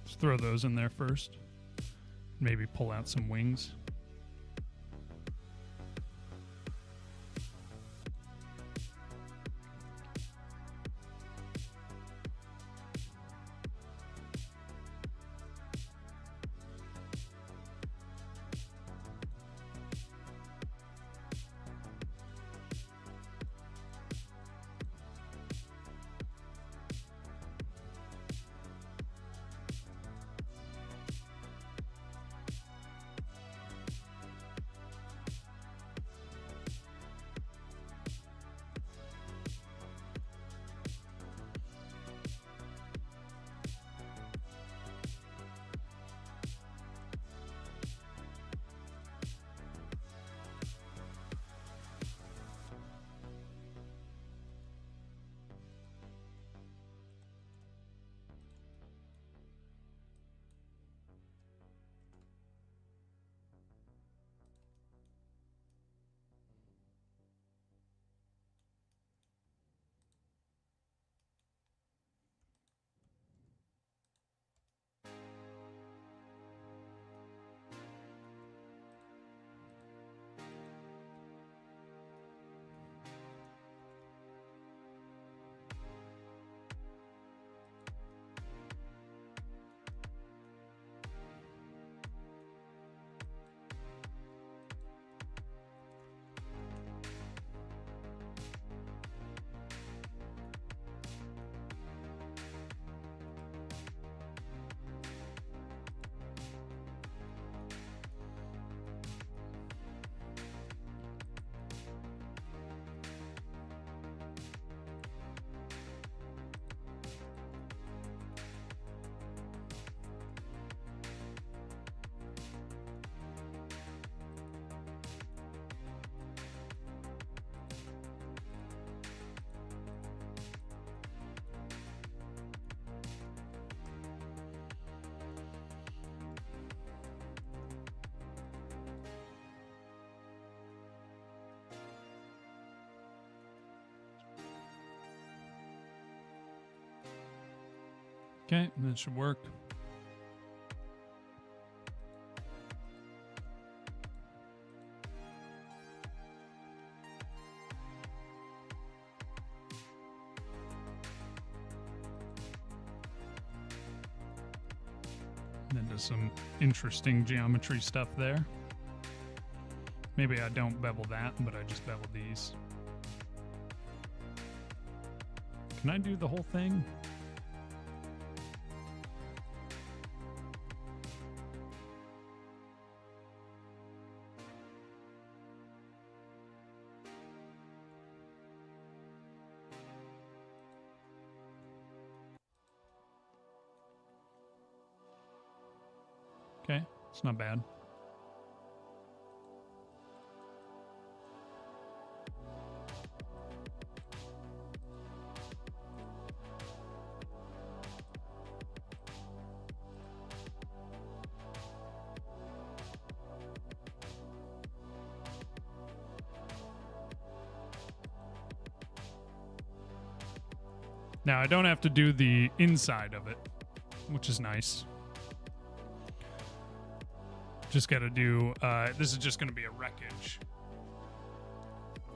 Let's throw those in there first. Maybe pull out some wings. Okay, that should work. is some interesting geometry stuff there. Maybe I don't bevel that, but I just bevel these. Can I do the whole thing? Okay, it's not bad. Now I don't have to do the inside of it, which is nice. Just got to do, this is just going to be a wreckage.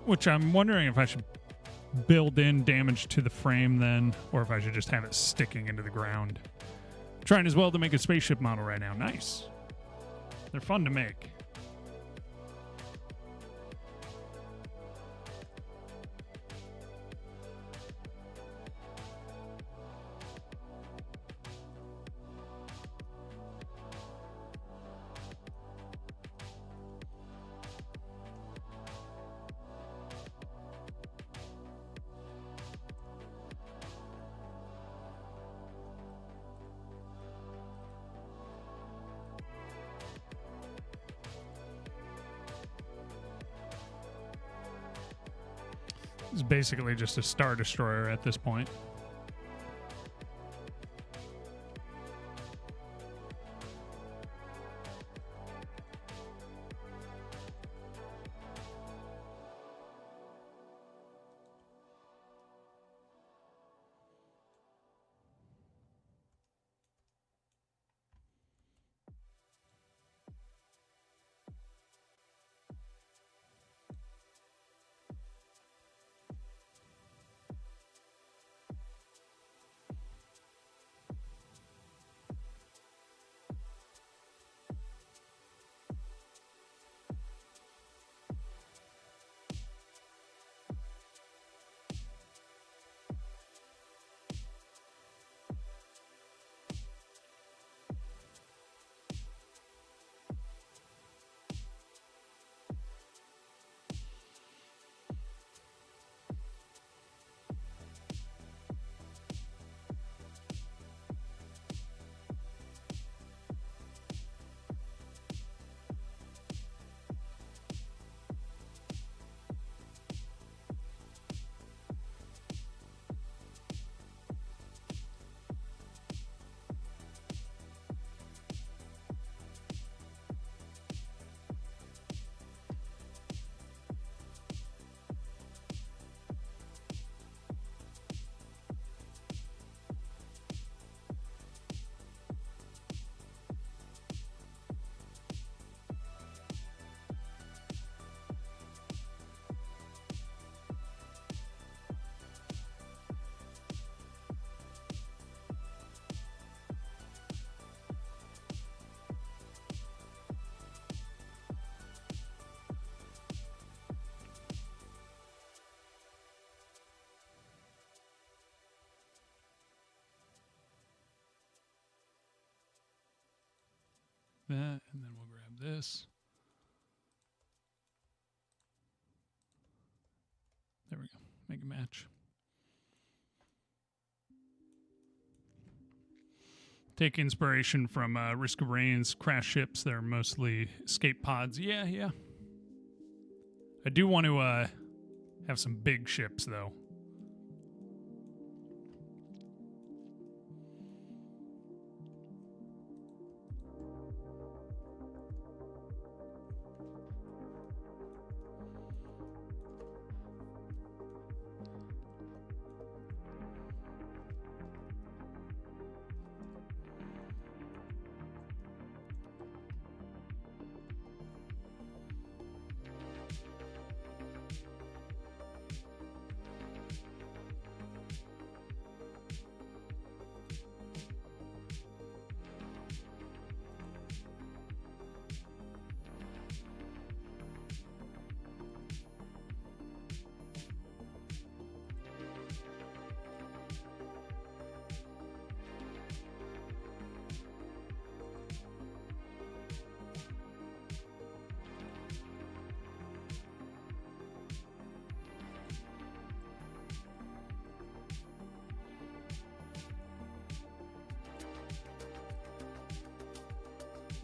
Which I'm wondering if I should build in damage to the frame then, or if I should just have it sticking into the ground. Trying as well to make a spaceship model right now. Nice. They're fun to make. It's basically just a Star Destroyer at this point. That, and then we'll grab this. There we go. Make a match. Take inspiration from Risk of Rain's crash ships. They're mostly escape pods. Yeah, yeah. I do want to have some big ships, though.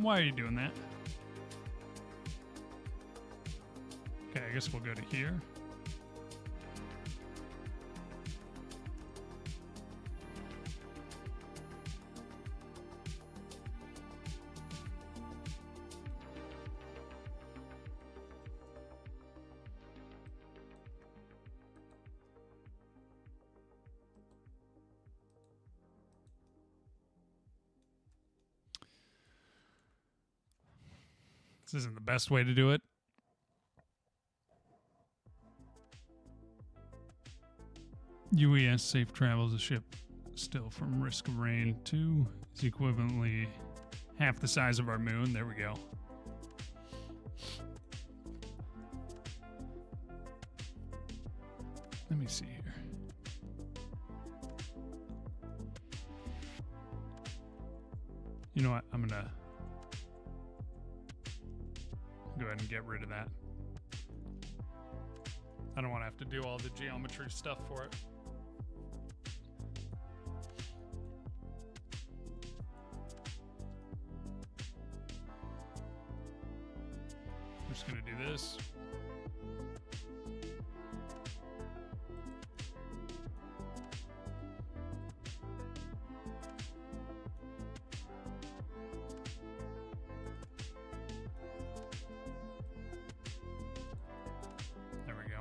Why are you doing that? Okay, I guess we'll go to here. This isn't the best way to do it. UES safe travels a ship still from risk of rain. 2 is equivalently half the size of our moon. There we go. Let me see here. You know what? I'm going to go ahead and get rid of that. I don't want to have to do all the geometry stuff for it. I'm just going to do this. There we go.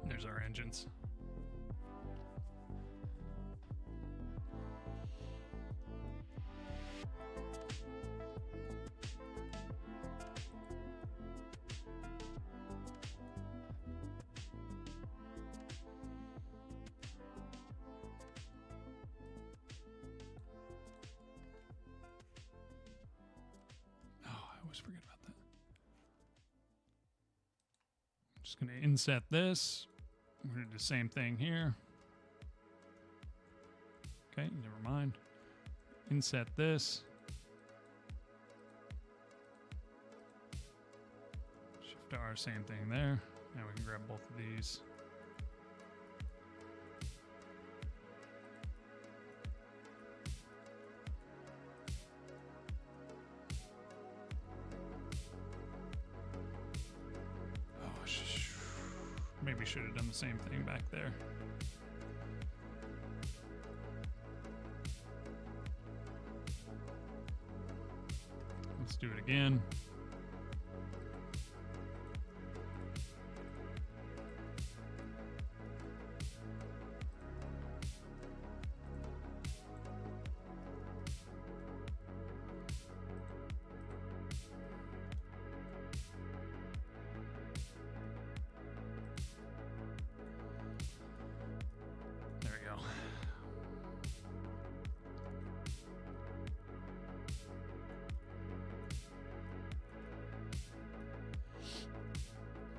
There's our engines. Oh, I always forget about that. I'm just going to inset this. We're going to do the same thing here. Okay, never mind. Inset this. Shift R, same thing there. Now we can grab both of these. Maybe should have done the same thing back there. Let's do it again.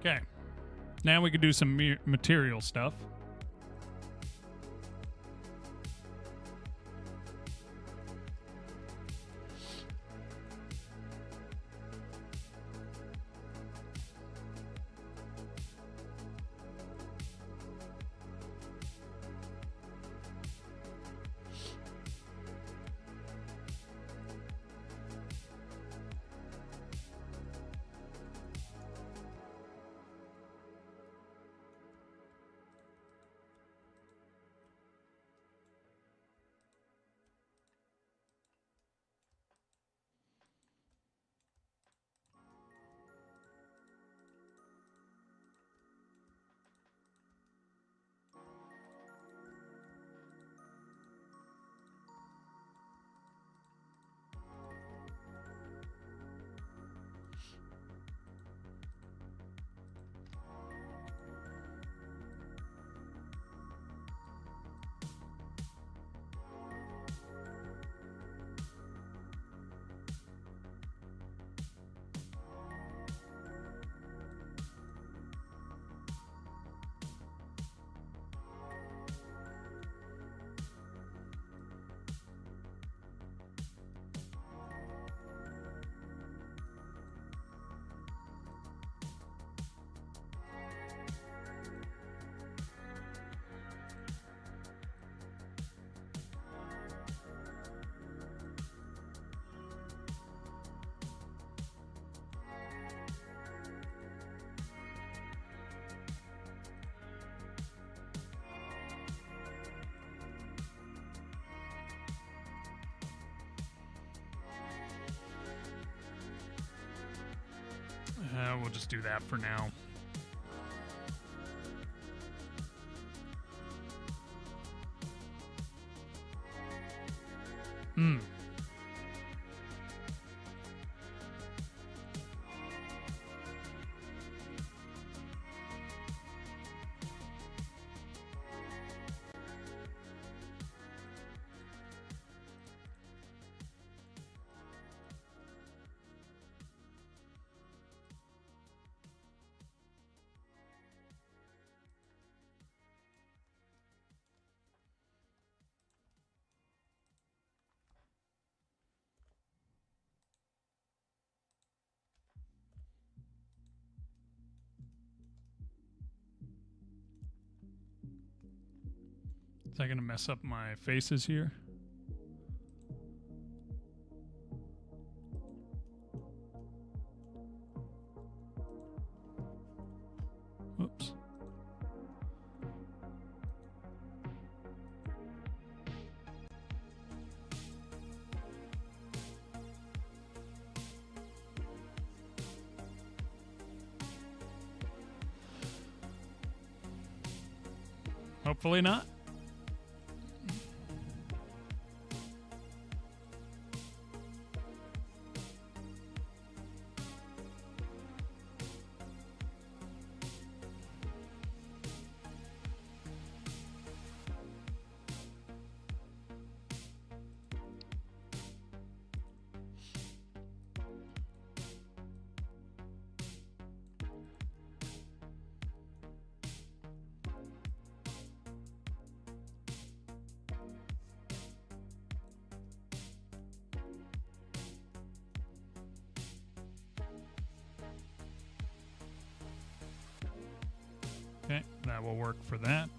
Okay, now we can do some material stuff. We'll just do that for now. Hmm. Is that going to mess up my faces here? Whoops. Hopefully not. Okay, that will work for that.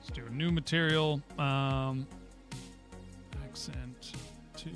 Let's do a new material. Accent 2.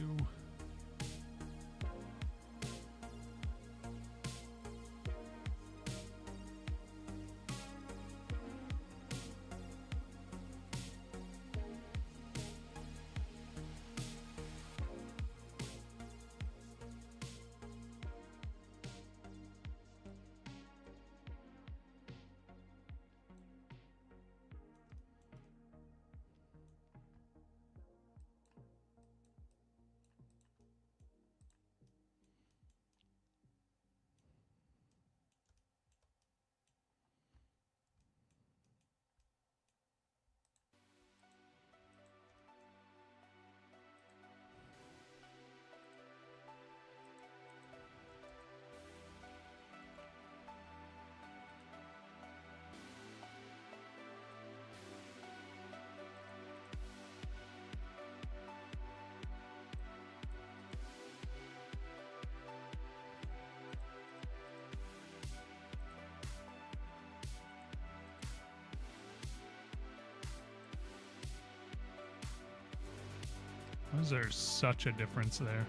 Why is there such a difference there?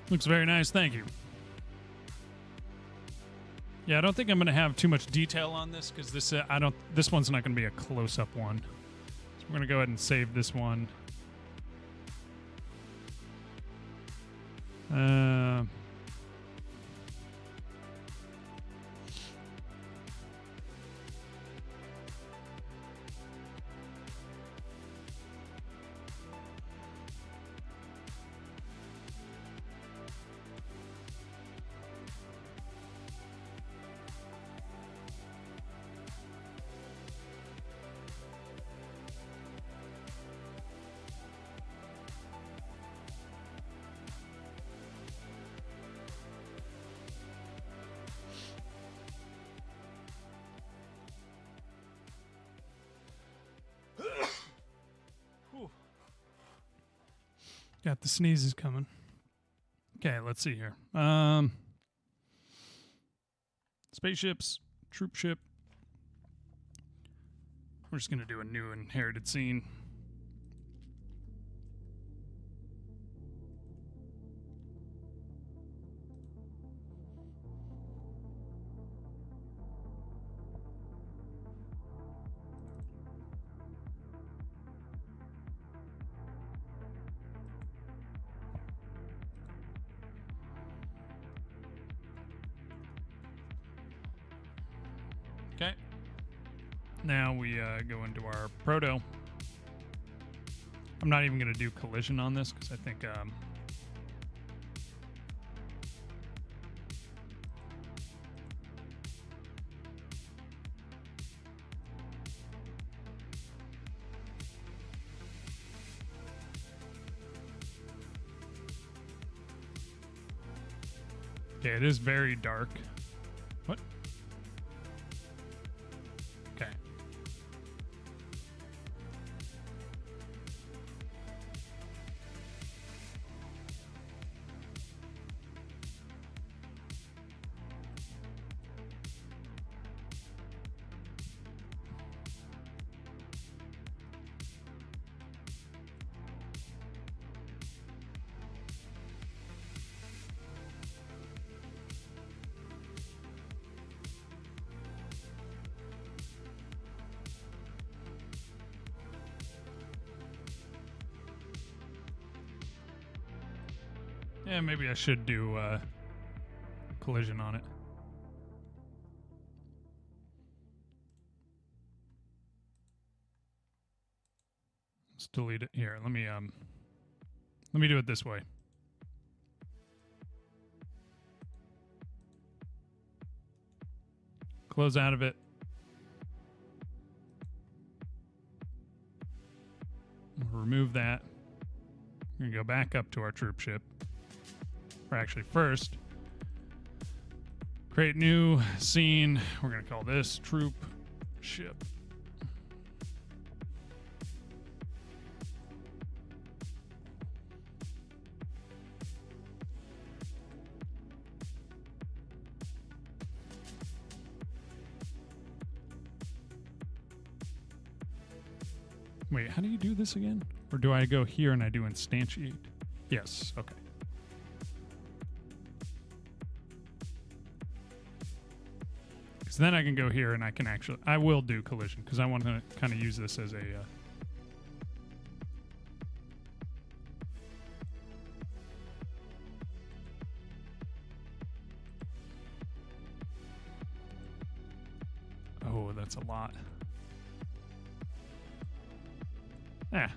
Looks very nice, thank you. Yeah, I don't think I'm going to have too much detail on this because this one's not going to be a close-up one. So we're going to go ahead and save this one. Got the sneezes coming. Okay, let's see here. Spaceships, troop ship. We're just going to do a new inherited scene. Okay. Now we go into our proto. I'm not even going to do collision on this because I think okay, it is very dark. What? Okay. Yeah, maybe I should do collision on it. Let's delete it here. Let me do it this way. Close out of it. Remove that. We're gonna go back up to our troop ship. Or actually, first, create new scene. We're going to call this troop ship. Wait, how do you do this again? Or do I go here and I do instantiate? Yes, okay. So then I can go here and I can actually, I will do collision because I want to kind of use this as a, oh, that's a lot. Yeah,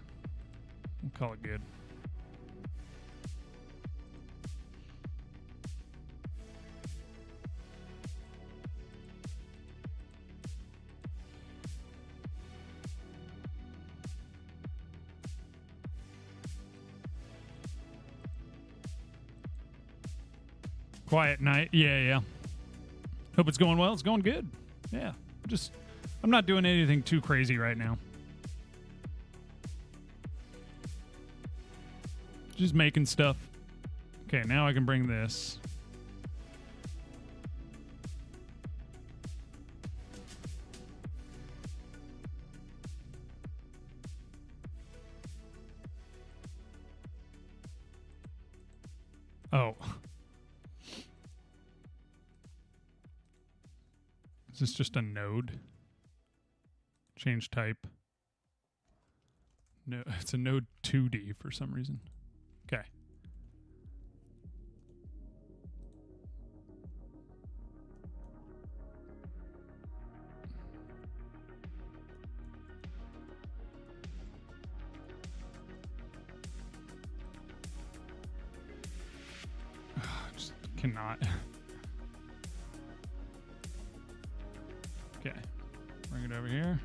we'll call it good. Quiet night. Yeah. Hope it's going well. It's going good. Yeah. I'm not doing anything too crazy right now. Just making stuff. Okay, now I can bring this. Oh. Is this just a node? Change type. No, it's a node 2D for some reason. Okay. Just cannot. Okay. Bring it over here.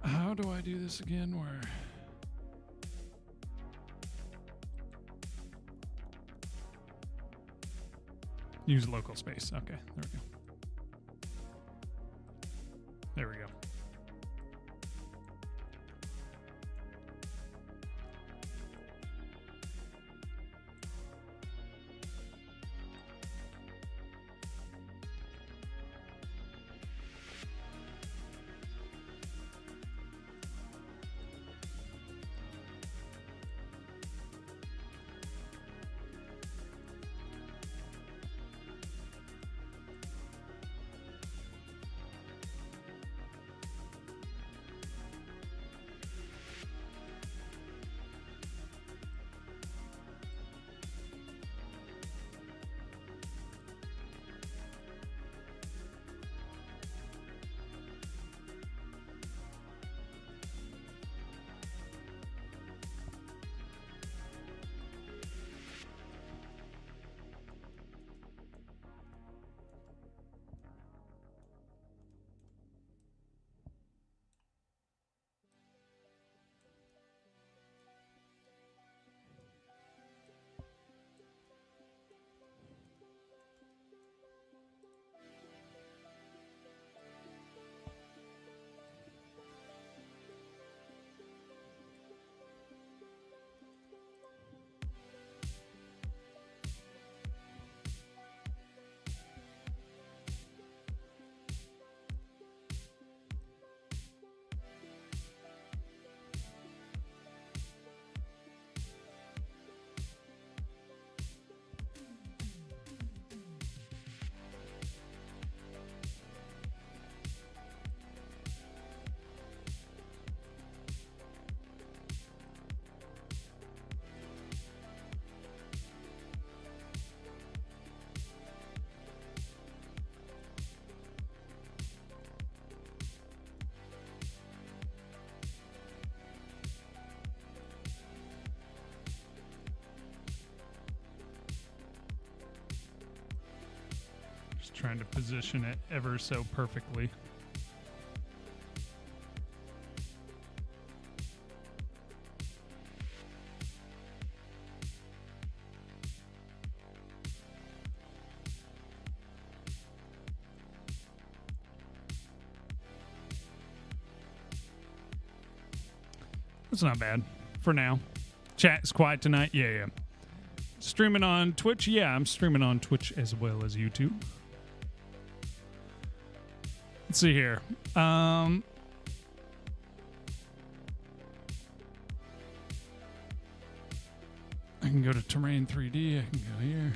How do I do this again? Where? Use local space. Okay, there we go. There we go. Trying to position it ever so perfectly. That's not bad for now. Chat is quiet tonight. Yeah. Streaming on Twitch. Yeah, I'm streaming on Twitch as well as YouTube. Let's see here. I can go to Terrain 3D. I can go here.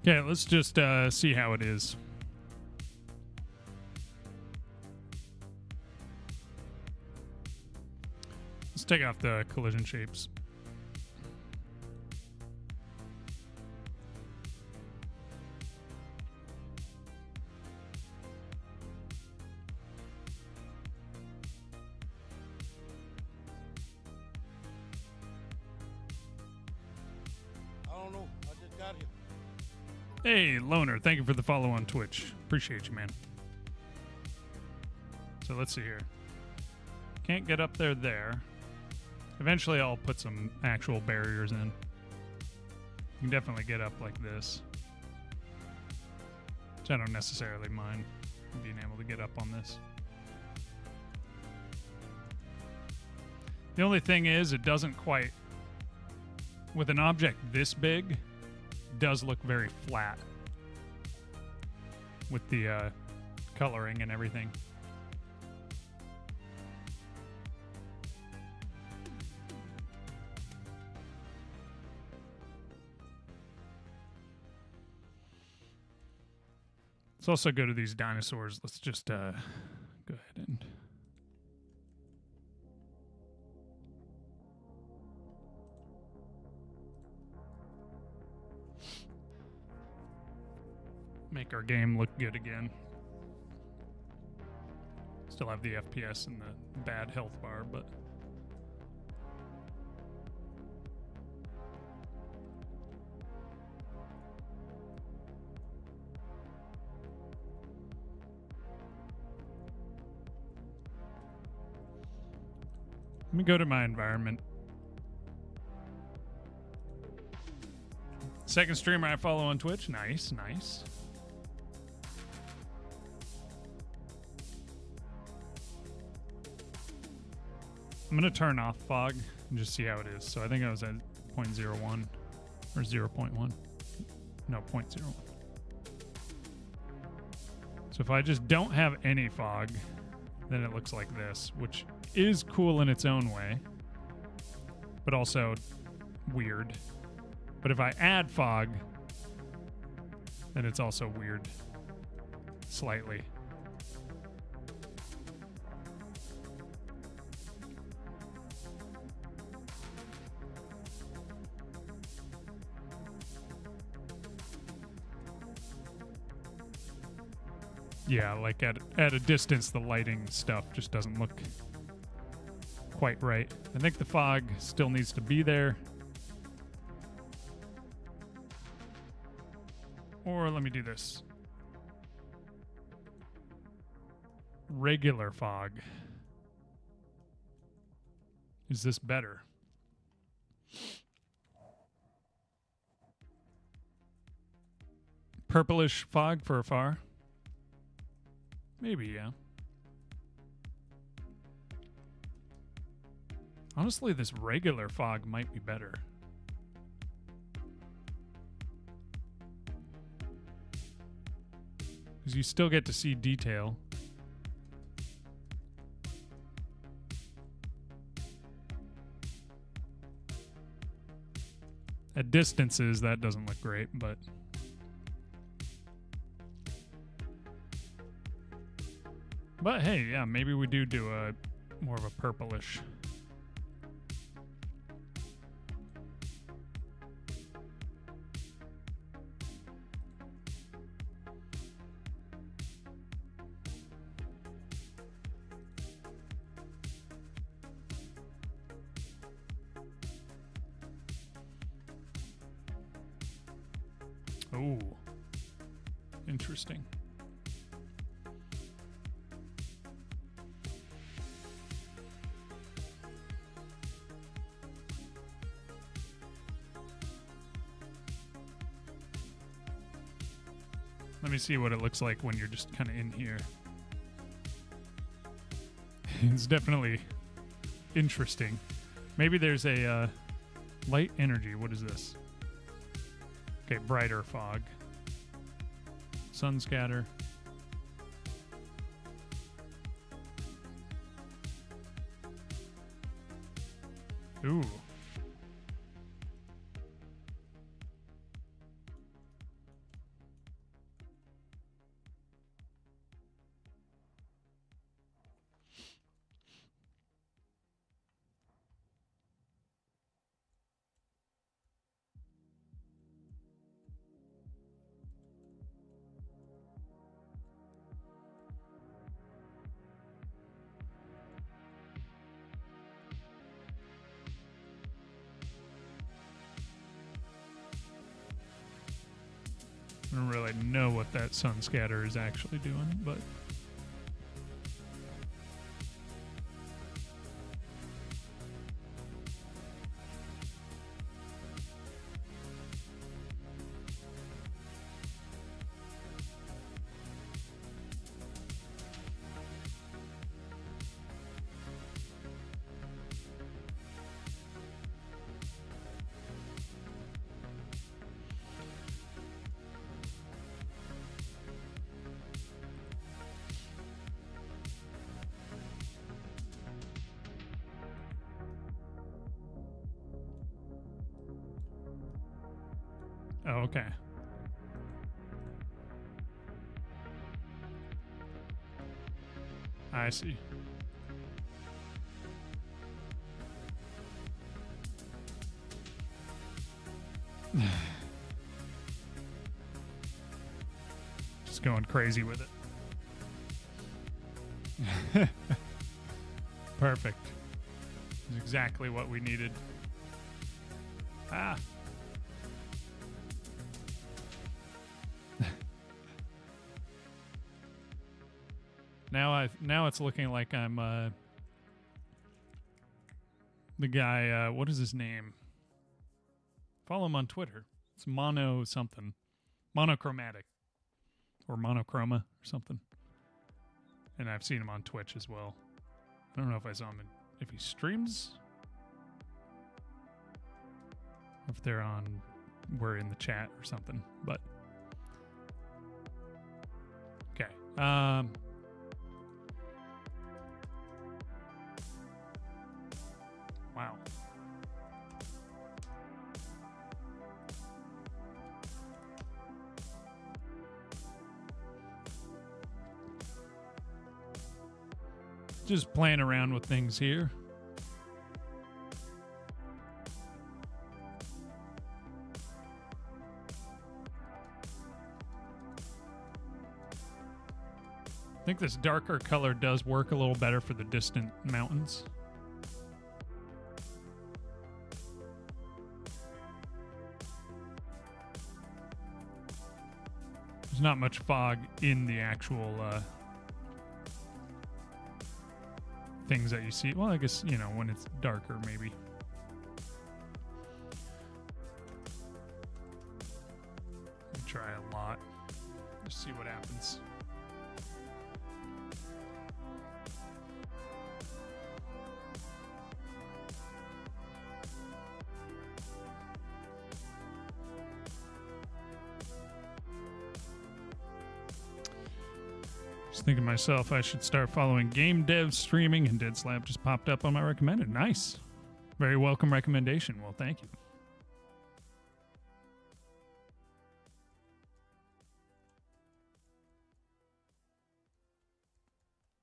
Okay, let's just see how it is. Let's take off the collision shapes. I don't know. I just got here. Hey, Loner, thank you for the follow on Twitch. Appreciate you, man. So let's see here. Can't get up there. Eventually I'll put some actual barriers in. You can definitely get up like this. Which I don't necessarily mind being able to get up on this. The only thing is it doesn't quite... With an object this big, does look very flat with the coloring and everything. Let's also go to these dinosaurs. Let's just go ahead and... make our game look good again. Still have the FPS and the bad health bar, but... Let me go to my environment. Second streamer I follow on Twitch. Nice, nice. I'm going to turn off fog and just see how it is. So I think I was at 0.01 or 0.1. No, 0.01. So if I just don't have any fog, then it looks like this, which is cool in its own way, but also weird. But if I add fog, then it's also weird. Slightly. Yeah, like at a distance, the lighting stuff just doesn't look quite right. I think the fog still needs to be there. Or let me do this. Regular fog. Is this better? purplish fog for afar? Maybe, yeah. Honestly, this regular fog might be better. Because you still get to see detail. At distances, that doesn't look great, but... But hey, yeah, maybe we do a more of a purplish. Oh, interesting. Let me see what it looks like when you're just kind of in here. It's definitely interesting. Maybe there's a light energy. What is this? Okay, brighter fog. Sun scatter. Ooh. I don't really know what that sun scatter is actually doing, but oh, okay. I see. Just going crazy with it. Perfect. It's exactly what we needed. Ah. Now it's looking like I'm the guy. What is his name? Follow him on Twitter. It's mono something, monochromatic, or monochroma or something. And I've seen him on Twitch as well. I don't know if I saw him if he streams, or if they're on. We're in the chat or something. But okay. Wow. Just playing around with things here. I think this darker color does work a little better for the distant mountains. There's not much fog in the actual things that you see. Well, I guess, you know, when it's darker, maybe. Let me try a lot. Let's see what happens. Just thinking to myself, I should start following game dev streaming, and Dead Slab just popped up on my recommended. Nice. Very welcome recommendation. Well, thank you.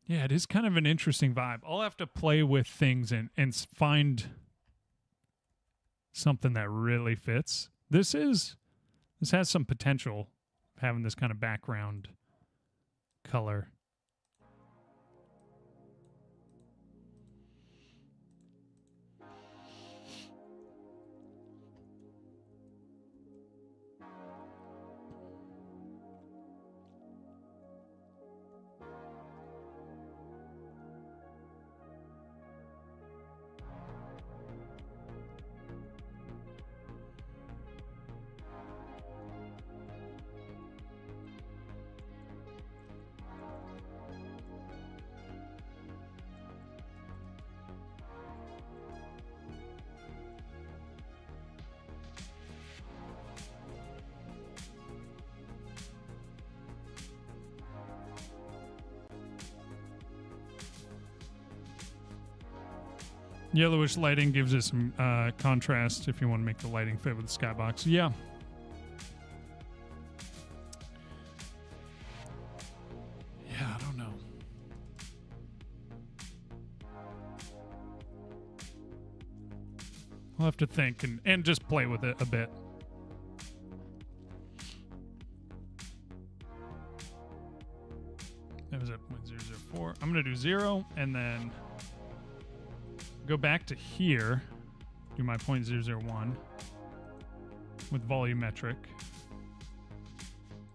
Yeah, it is kind of an interesting vibe. I'll have to play with things and find something that really fits. This has some potential, having this kind of background color. Yellowish lighting gives it some contrast if you want to make the lighting fit with the skybox. Yeah. Yeah, I don't know. I'll have to think and just play with it a bit. That was at 0.004. I'm going to do 0 and then go back to here, do my 0.001 with volumetric.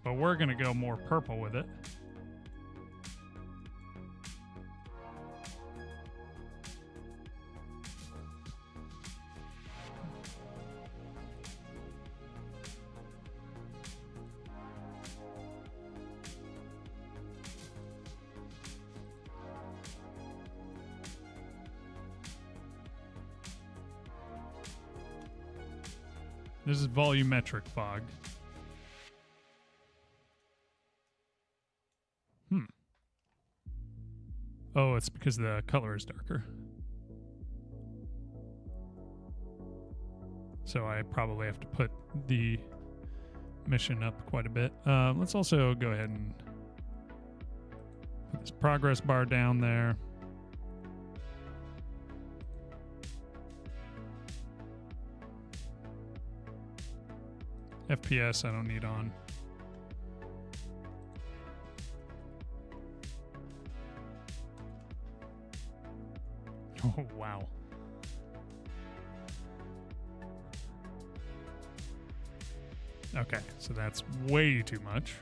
But we're going to go more purple with it. This is volumetric fog. Oh, it's because the color is darker. So I probably have to put the mission up quite a bit. Let's also go ahead and put this progress bar down there. FPS I don't need on. Oh, wow. Okay, so that's way too much.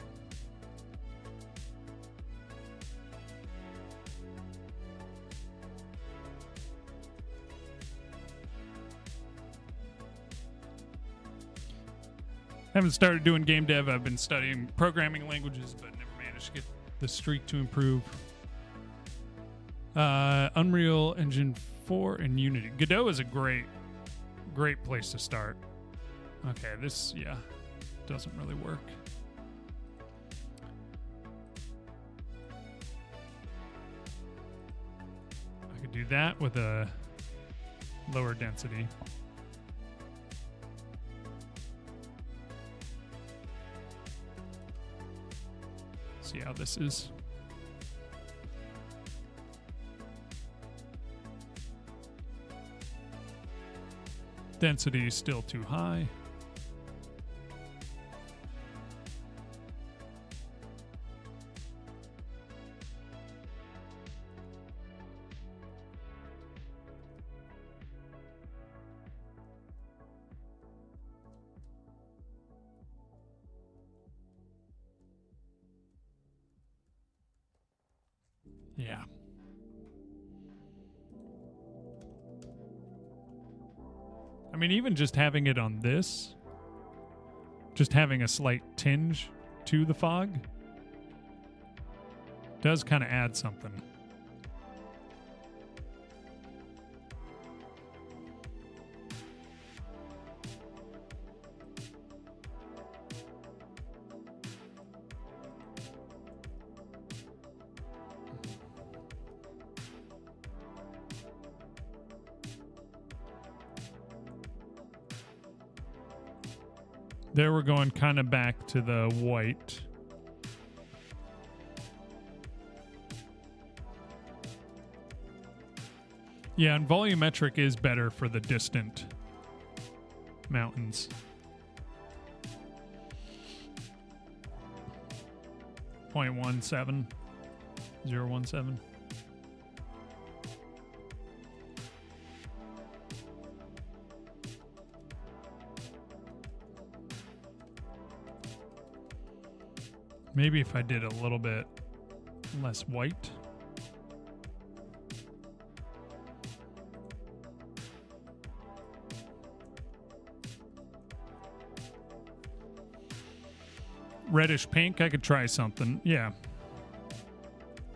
Haven't started doing game dev. I've been studying programming languages, but never managed to get the streak to improve. Unreal Engine 4 and Unity. Godot is a great place to start. Okay, this, yeah, doesn't really work. I could do that with a lower density. See how this is. Density is still too high. Yeah. I mean, even just having it on this, just having a slight tinge to the fog does kind of add something. There we're going kind of back to the white. Yeah, and volumetric is better for the distant mountains. 0.17, 0.17. Maybe if I did a little bit less white. Reddish pink, I could try something. Yeah.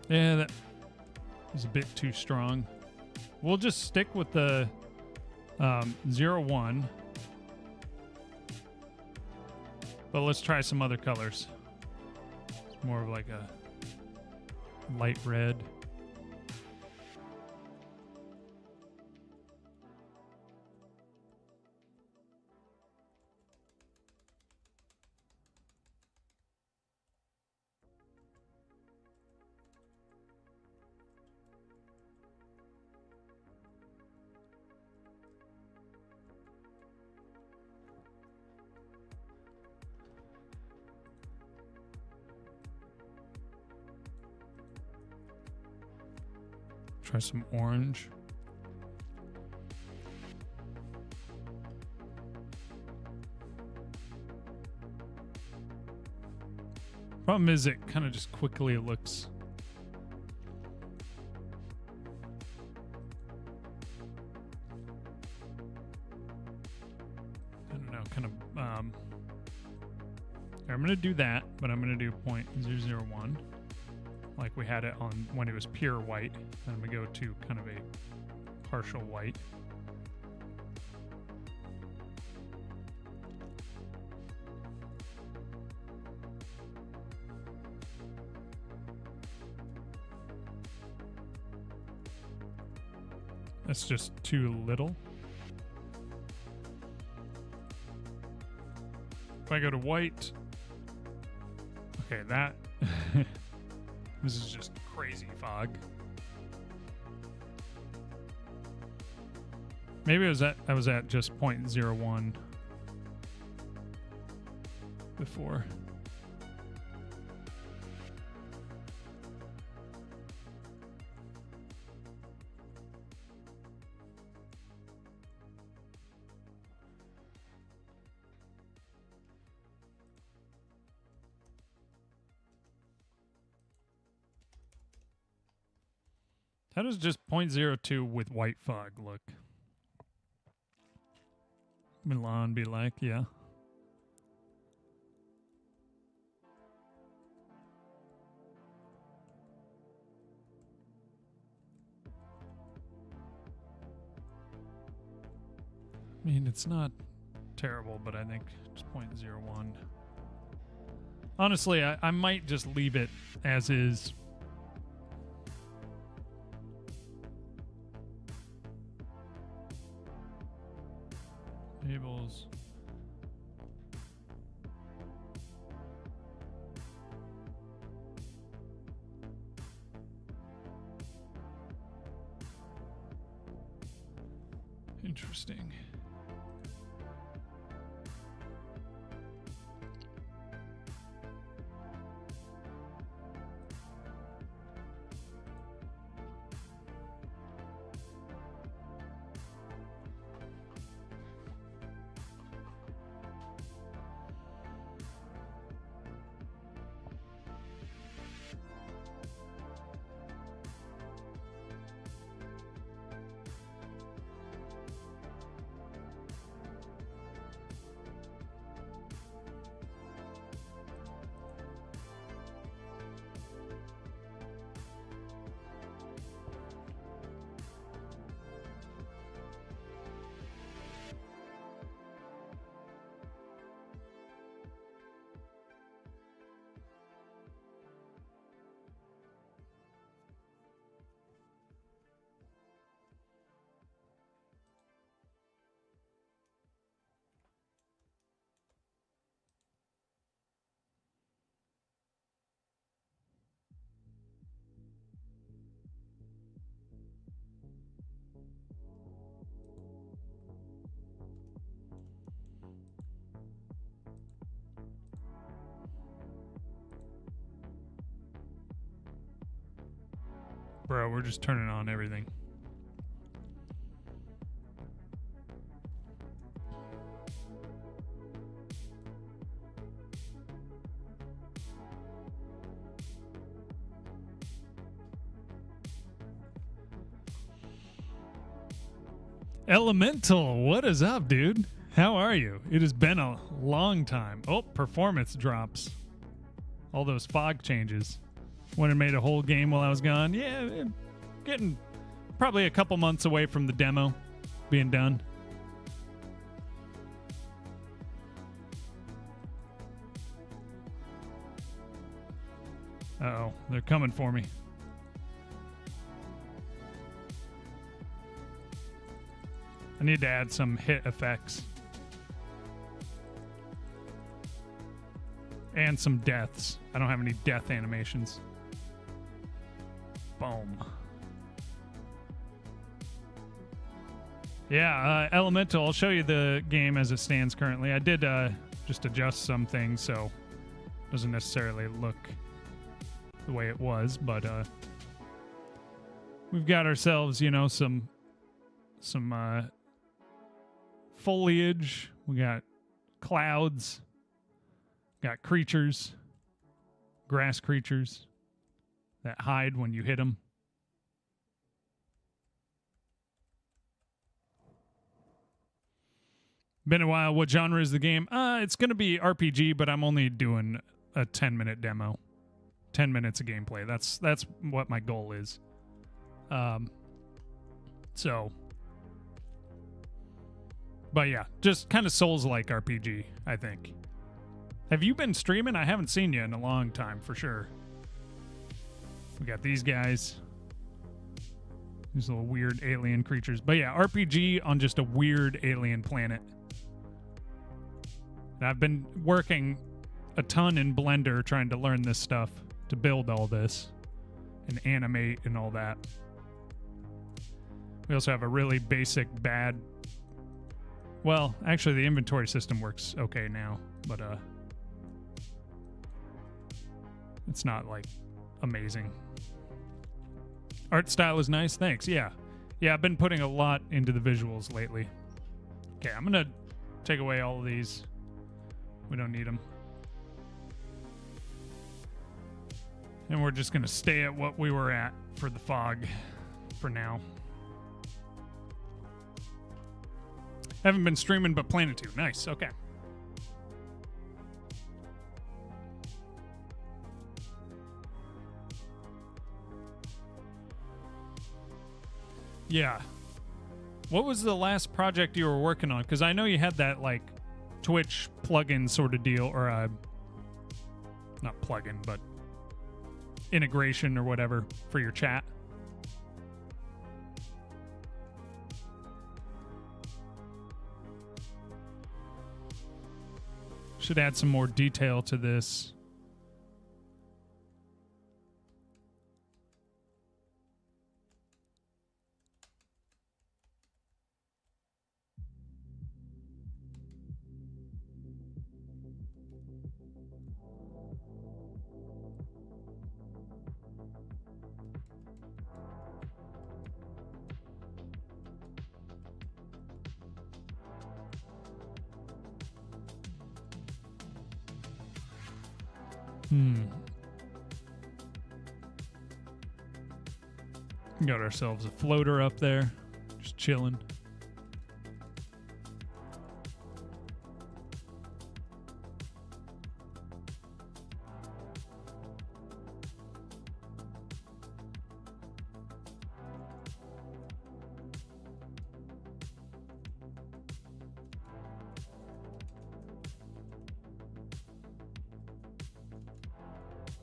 Yeah, that was a bit too strong. We'll just stick with the 0.1. But let's try some other colors. It's more of like a light red. Try some orange. Problem is, it kind of just quickly looks. I don't know, kind of. I'm going to do that, but I'm going to do 0.001. Like we had it on when it was pure white. Then we go to kind of a partial white. That's just too little. If I go to white, okay, that this is just crazy fog. Maybe I was at just 0.01 before. How does just 0.02 with white fog look? Milan be like, yeah. I mean, it's not terrible, but I think just 0.01. Honestly, I might just leave it as is. Tables. Interesting. Bro, we're just turning on everything. Elemental, what is up, dude? How are you? It has been a long time. Oh, performance drops. All those fog changes. When it made a whole game while I was gone. Yeah, getting probably a couple months away from the demo being done. Uh-oh, they're coming for me. I need to add some hit effects. And some deaths. I don't have any death animations. Boom. Yeah, Elemental, I'll show you the game as it stands currently. I did just adjust some things, so it doesn't necessarily look the way it was, but we've got ourselves, you know, some foliage. We got clouds. Got creatures, grass creatures that hide when you hit them. Been a while. What genre is the game? It's going to be RPG, but I'm only doing a 10-minute demo. 10 minutes of gameplay. That's what my goal is. But yeah, just kind of Souls-like RPG, I think. Have you been streaming? I haven't seen you in a long time, for sure. We got these guys. These little weird alien creatures. But yeah, RPG on just a weird alien planet. And I've been working a ton in Blender trying to learn this stuff to build all this and animate and all that. We also have a really basic bad... Well, actually the inventory system works okay now, but it's not, like, amazing. Art style is nice. Thanks. Yeah. Yeah, I've been putting a lot into the visuals lately. Okay, I'm going to take away all of these. We don't need them. And we're just going to stay at what we were at for the fog for now. Haven't been streaming, but planning to. Nice. Okay. Yeah. What was the last project you were working on? Because I know you had that, like, Twitch plugin sort of deal, or not plugin, but integration or whatever for your chat. Should add some more detail to this. Got ourselves a floater up there, just chilling.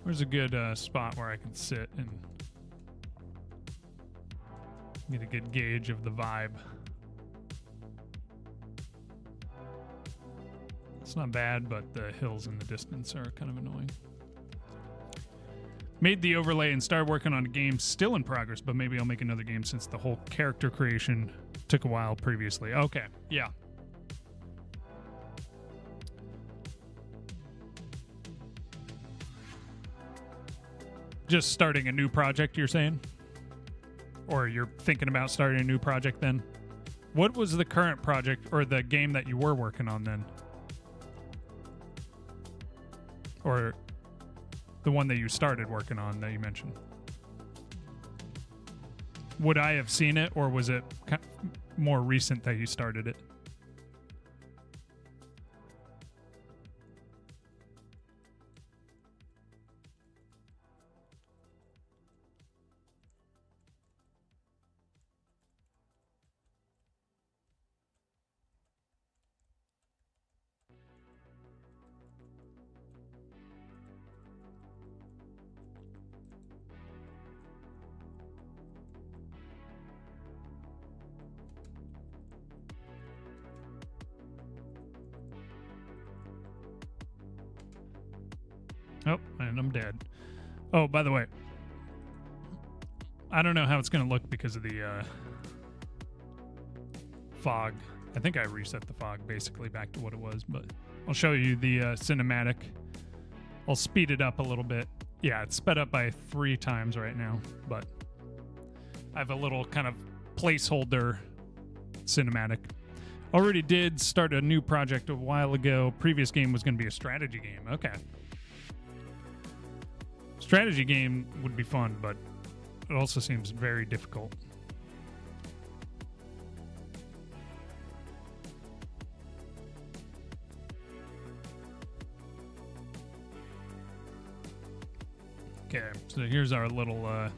Where's a good spot where I can sit and get a good gauge of the vibe? It's not bad, but the hills in the distance are kind of annoying. Made the overlay and started working on a game still in progress, but maybe I'll make another game since the whole character creation took a while previously. Okay, yeah. Just starting a new project, you're saying? or you're thinking about starting a new project then? What was the current project or the game that you were working on then? Or the one that you started working on that you mentioned? Would I have seen it, or was it more recent that you started it? Oh, and I'm dead. Oh, by the way, I don't know how it's going to look because of the fog. I think I reset the fog basically back to what it was, but I'll show you the cinematic. I'll speed it up a little bit. Yeah, it's sped up by 3 times right now, but I have a little kind of placeholder cinematic. Already did start a new project a while ago. Previous game was going to be a strategy game. Okay. Strategy game would be fun, but it also seems very difficult. Okay, so here's our little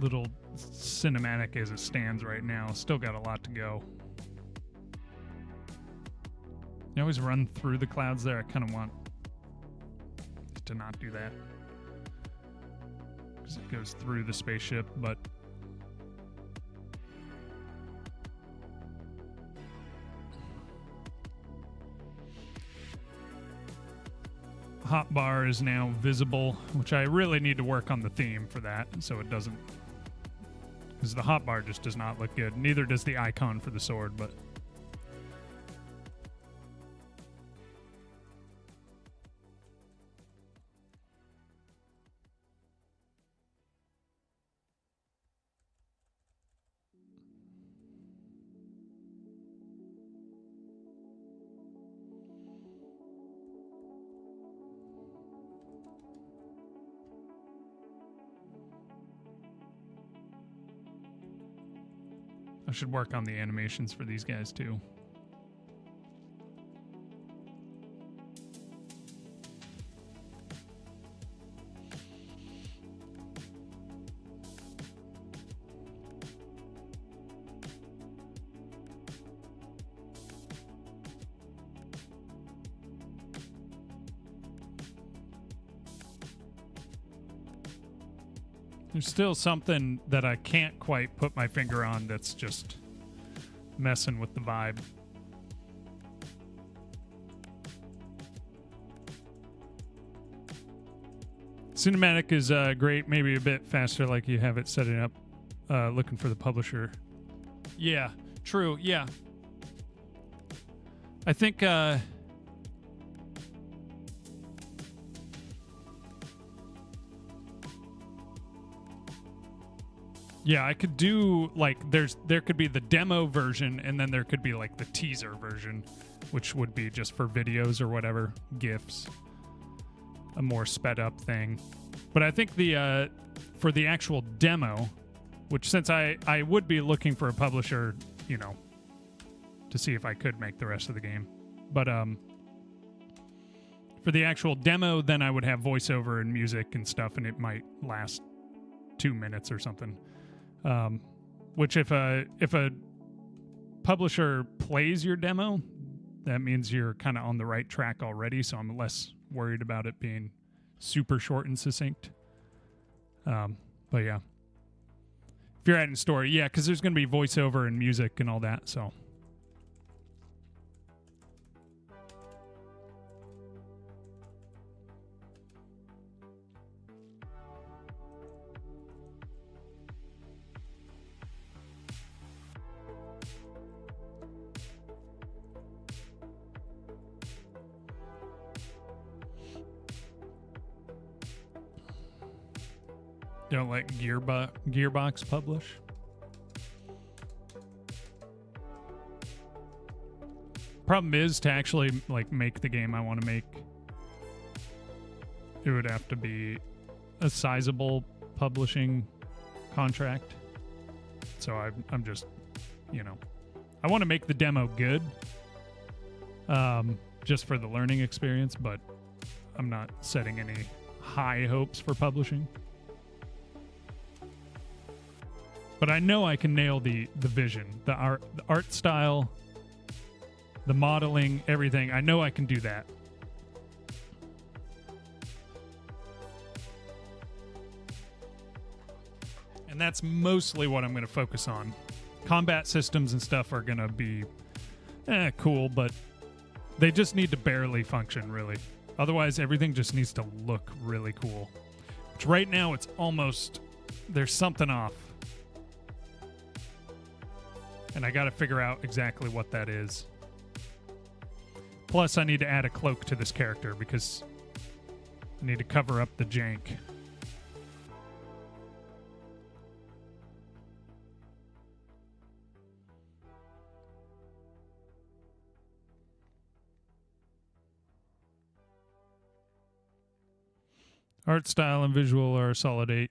little cinematic as it stands right now. Still got a lot to go. You always run through the clouds there. I kind of want to not do that because it goes through the spaceship, but hotbar is now visible, which I really need to work on the theme for that so it doesn't, because the hotbar just does not look good. Neither does the icon for the sword, but I should work on the animations for these guys too. There's still something that I can't quite put my finger on that's just messing with the vibe. Cinematic is great, maybe a bit faster like you have it setting up. Looking for the publisher. Yeah, true, yeah. I think yeah, I could do like there could be the demo version and then there could be like the teaser version, which would be just for videos or whatever, GIFs, a more sped up thing. But I think the for the actual demo, which since I would be looking for a publisher, you know, to see if I could make the rest of the game. But for the actual demo, then I would have voiceover and music and stuff, and it might last 2 minutes or something. Which if a publisher plays your demo, that means you're kind of on the right track already, so I'm less worried about it being super short and succinct. But yeah. If you're adding story, yeah, because there's going to be voiceover and music and all that, so... Don't let Gearbox publish. Problem is, to actually like make the game I want to make, it would have to be a sizable publishing contract. So I'm just, you know, I want to make the demo good, just for the learning experience, but I'm not setting any high hopes for publishing. But I know I can nail the vision, the art style, the modeling, everything. I know I can do that. And that's mostly what I'm going to focus on. Combat systems and stuff are going to be cool, but they just need to barely function, really. Otherwise, everything just needs to look really cool. Which right now, it's almost... there's something off. And I got to figure out exactly what that is. Plus, I need to add a cloak to this character because I need to cover up the jank. Art style and visual are solid 8.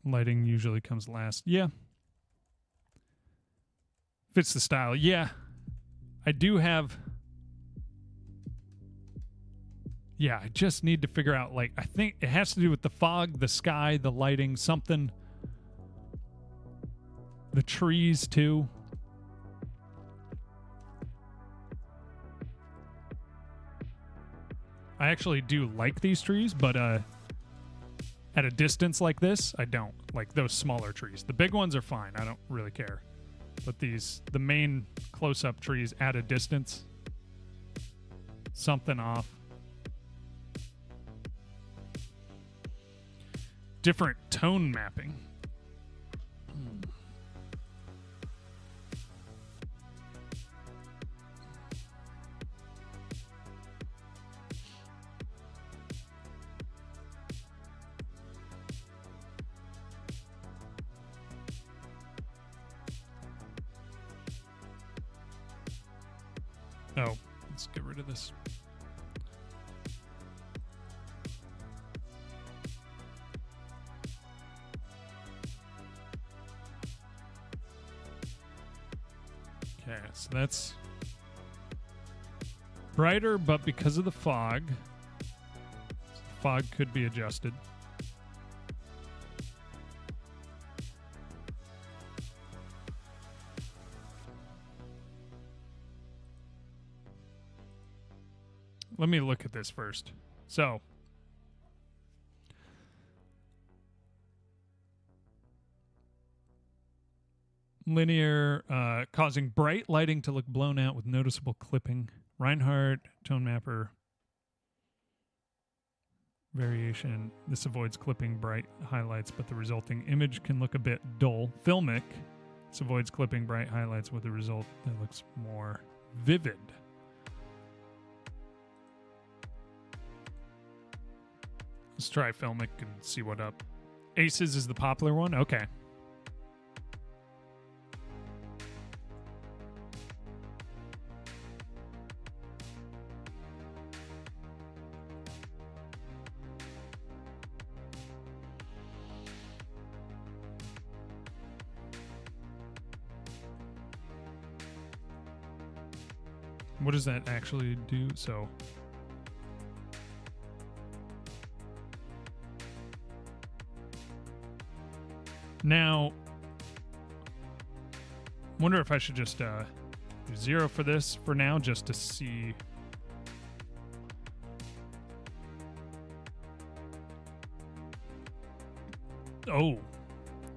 Lighting usually comes last. Yeah. Fits the style. Yeah. I do have... yeah, I just need to figure out, like, I think it has to do with the fog, the sky, the lighting, something. The trees, too. I actually do like these trees, but at a distance like this, I don't. Like those smaller trees. The big ones are fine. I don't really care. But these, the main close-up trees at a distance, something off. Different tone mapping. Oh, let's get rid of this. Okay, so that's brighter, but because of the fog could be adjusted. Let me look at this first. So, linear, causing bright lighting to look blown out with noticeable clipping. Reinhardt, tone mapper, variation. This avoids clipping bright highlights, but the resulting image can look a bit dull. Filmic. This avoids clipping bright highlights with the result that looks more vivid. Let's try Filmic and see what up. Aces is the popular one? Okay. What does that actually do? So... now, wonder if I should just do 0 for this for now, just to see. Oh,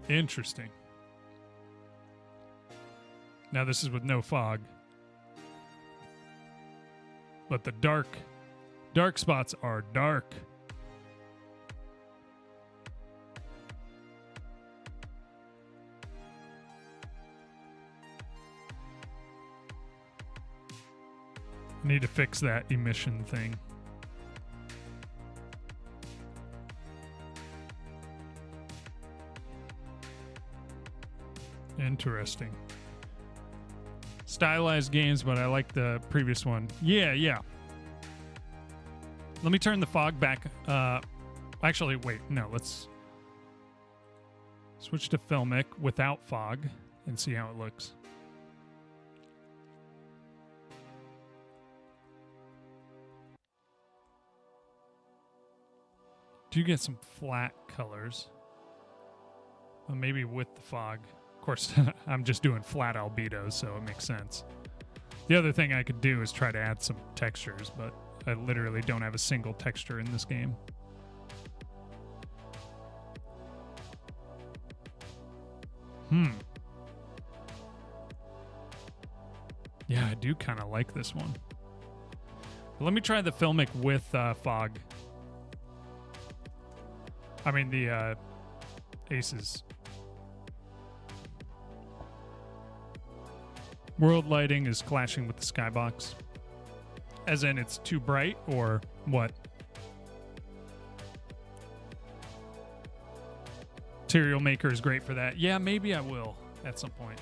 interesting. Now this is with no fog. But the dark spots are dark. Need to fix that emission thing. Interesting. Stylized games, but I like the previous one. Yeah, yeah. Let me turn the fog back. Actually, wait. No, let's switch to Filmic without fog and see how it looks. Do get some flat colors. Well, maybe with the fog. Of course, I'm just doing flat albedos, so it makes sense. The other thing I could do is try to add some textures, but I literally don't have a single texture in this game. Yeah, I do kind of like this one. But let me try the Filmic with fog. I mean, the Aces. World lighting is clashing with the skybox. As in, it's too bright, or what? Material Maker is great for that. Yeah, maybe I will at some point.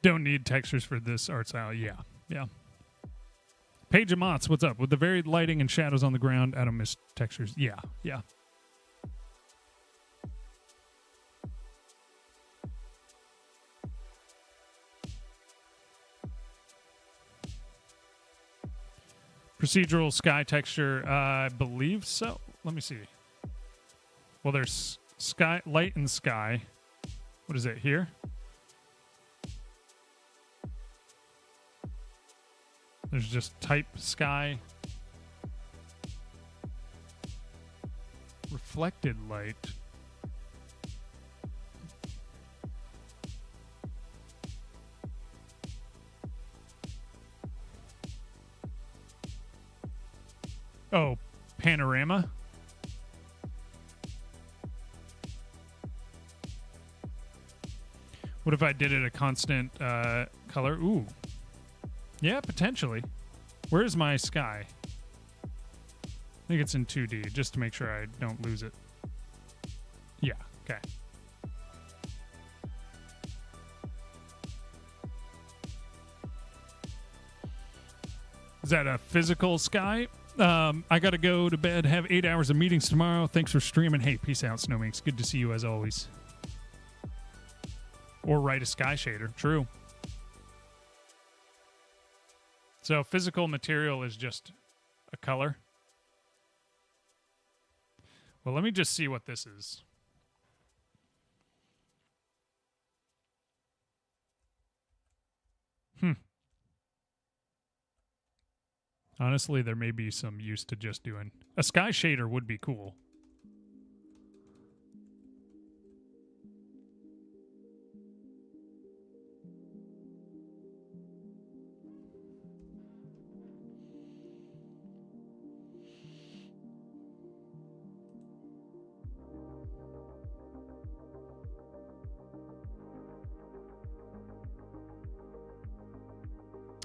Don't need textures for this art style. Yeah, yeah. Page of Mots, what's up? With the varied lighting and shadows on the ground, I don't miss textures. Yeah, yeah. Procedural sky texture, I believe so. Let me see. Well, there's sky, light and sky. What is it here? There's just type sky. Reflected light. Oh, panorama. What if I did it a constant color? Ooh. Yeah, potentially. Where's my sky? I think it's in 2D, just to make sure I don't lose it. Yeah, okay. Is that a physical sky? I gotta go to bed, have 8 hours of meetings tomorrow. Thanks for streaming. Hey, peace out, Snowminks. Good to see you as always. Or write a sky shader. True. So physical material is just a color. Well, let me just see what this is. Honestly, there may be some use to just doing... A sky shader would be cool.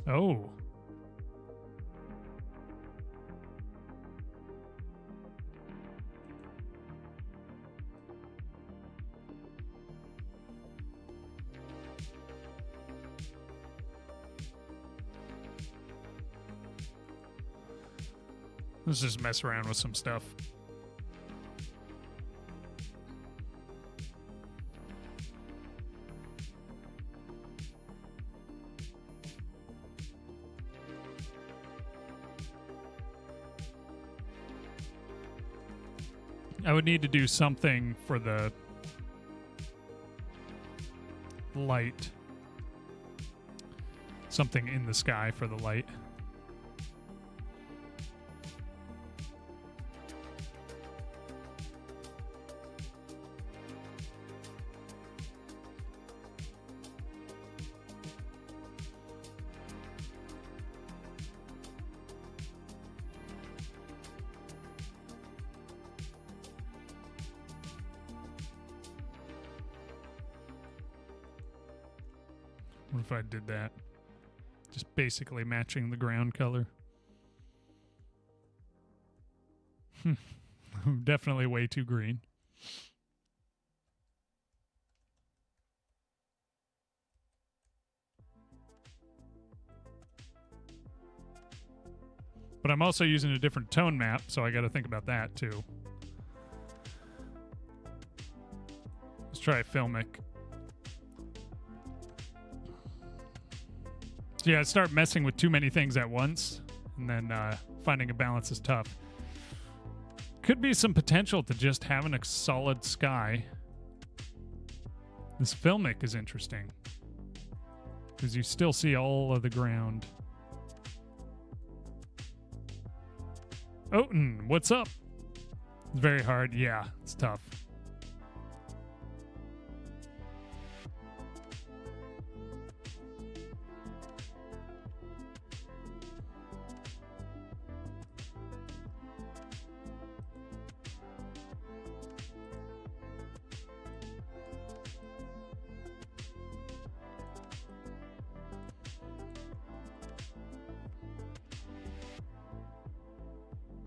Oh. Let's just mess around with some stuff. I would need to do something for the light. Something in the sky for the light. What if I did that? Just basically matching the ground color. Definitely way too green. But I'm also using a different tone map, so I got to think about that too. Let's try Filmic. So yeah, I start messing with too many things at once, and then finding a balance is tough. Could be some potential to just having a solid sky. This Filmic is interesting, because you still see all of the ground. Oten, what's up? It's very hard. Yeah, it's tough.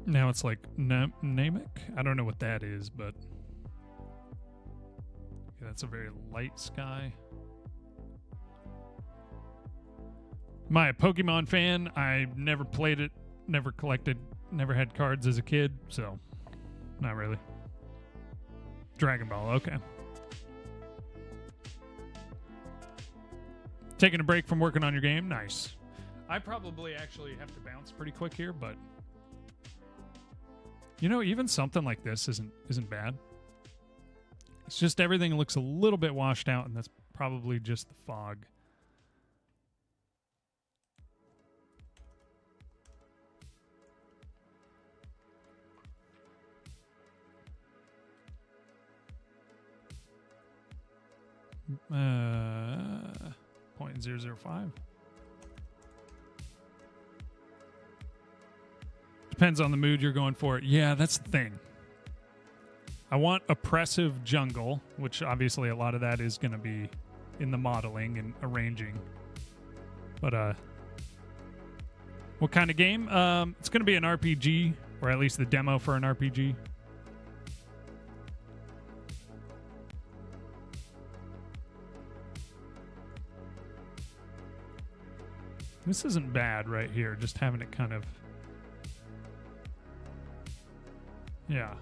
Now it's like Namek. I don't know what that is, but yeah, that's a very light sky. Am I a Pokemon fan? I never played it, never collected, never had cards as a kid, so not really. Dragon Ball, okay. Taking a break from working on your game? Nice. I probably actually have to bounce pretty quick here, but you know, even something like this isn't bad. It's just everything looks a little bit washed out, and that's probably just the fog. Uh, 0.005. Depends on the mood you're going for. Yeah, that's the thing. I want oppressive jungle, which obviously a lot of that is going to be in the modeling and arranging. But what kind of game? It's going to be an RPG, or at least the demo for an RPG. This isn't bad right here, just having it kind of... Yeah.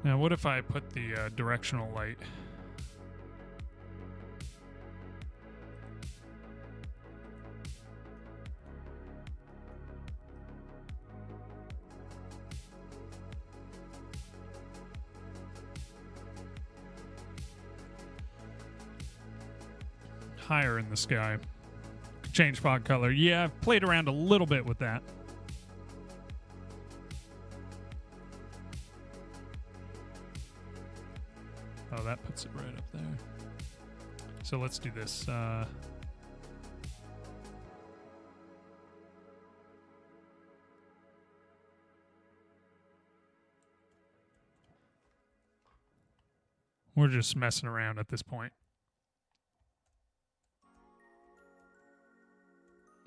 Now, what if I put the directional light? Higher in the sky. Change fog color. Yeah, I've played around a little bit with that. Oh, that puts it right up there. So let's do this. We're just messing around at this point.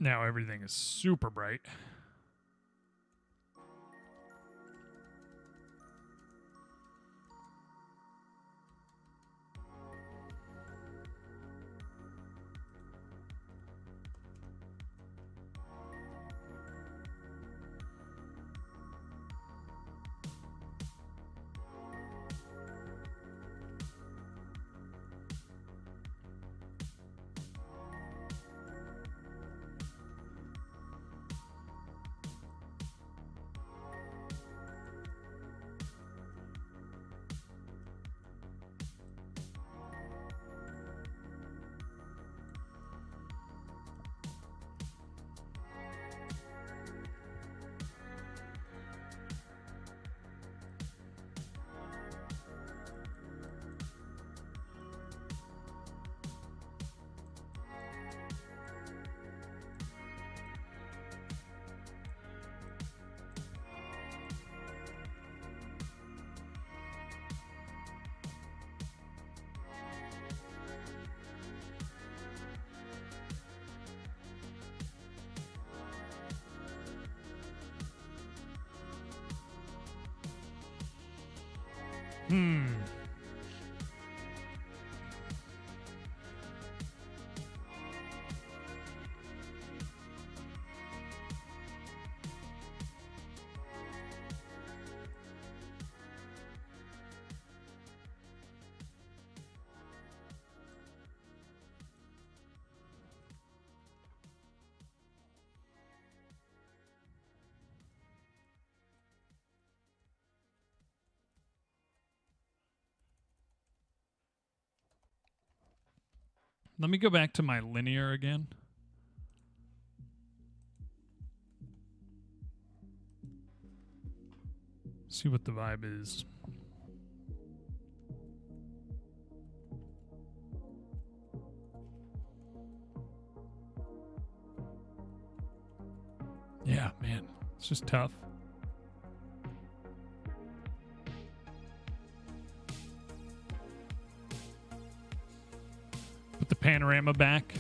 Now everything is super bright. Hmm. Let me go back to my linear again. See what the vibe is. Yeah, man. It's just tough. Put the panorama back.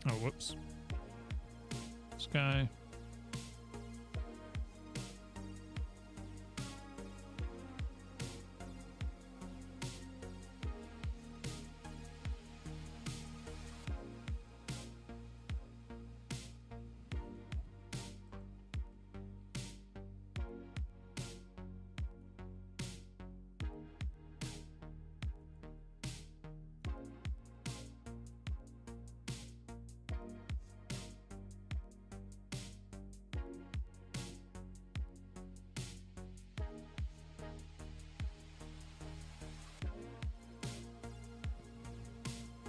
Oh, whoops. Sky.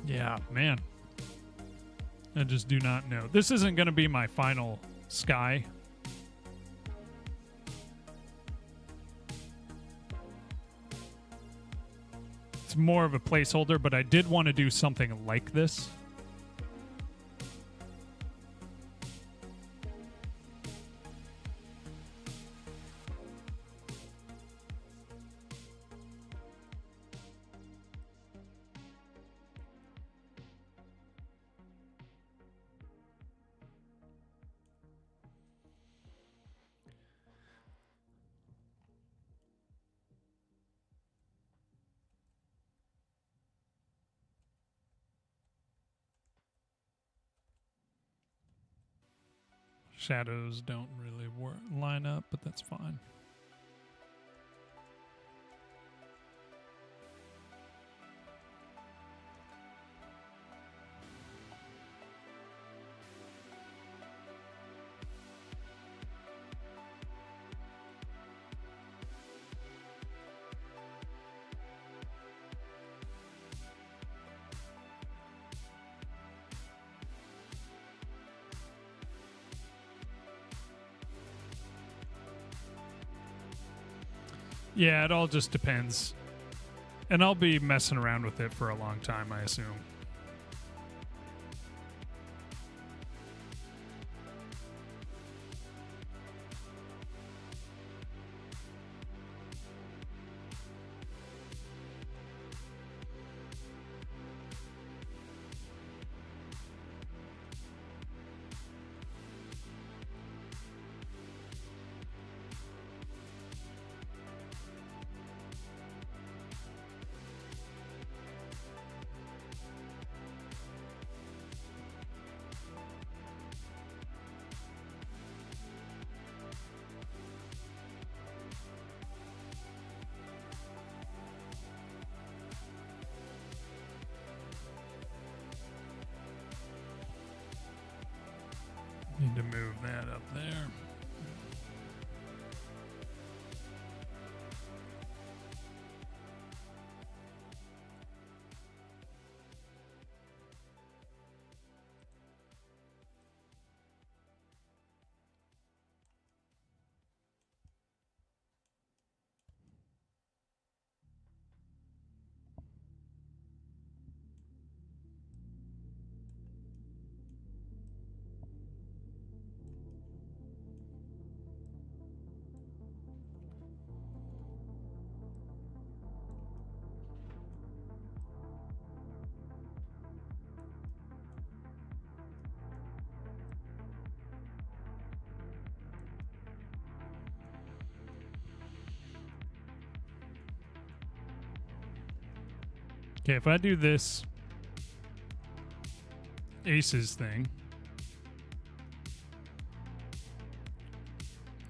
Yeah, man. I just do not know. This isn't going to be my final sky. It's more of a placeholder, but I did want to do something like this. Shadows don't really line up, but that's fine. Yeah, it all just depends. And I'll be messing around with it for a long time, I assume. Need to move that up there. Okay, if I do this aces thing,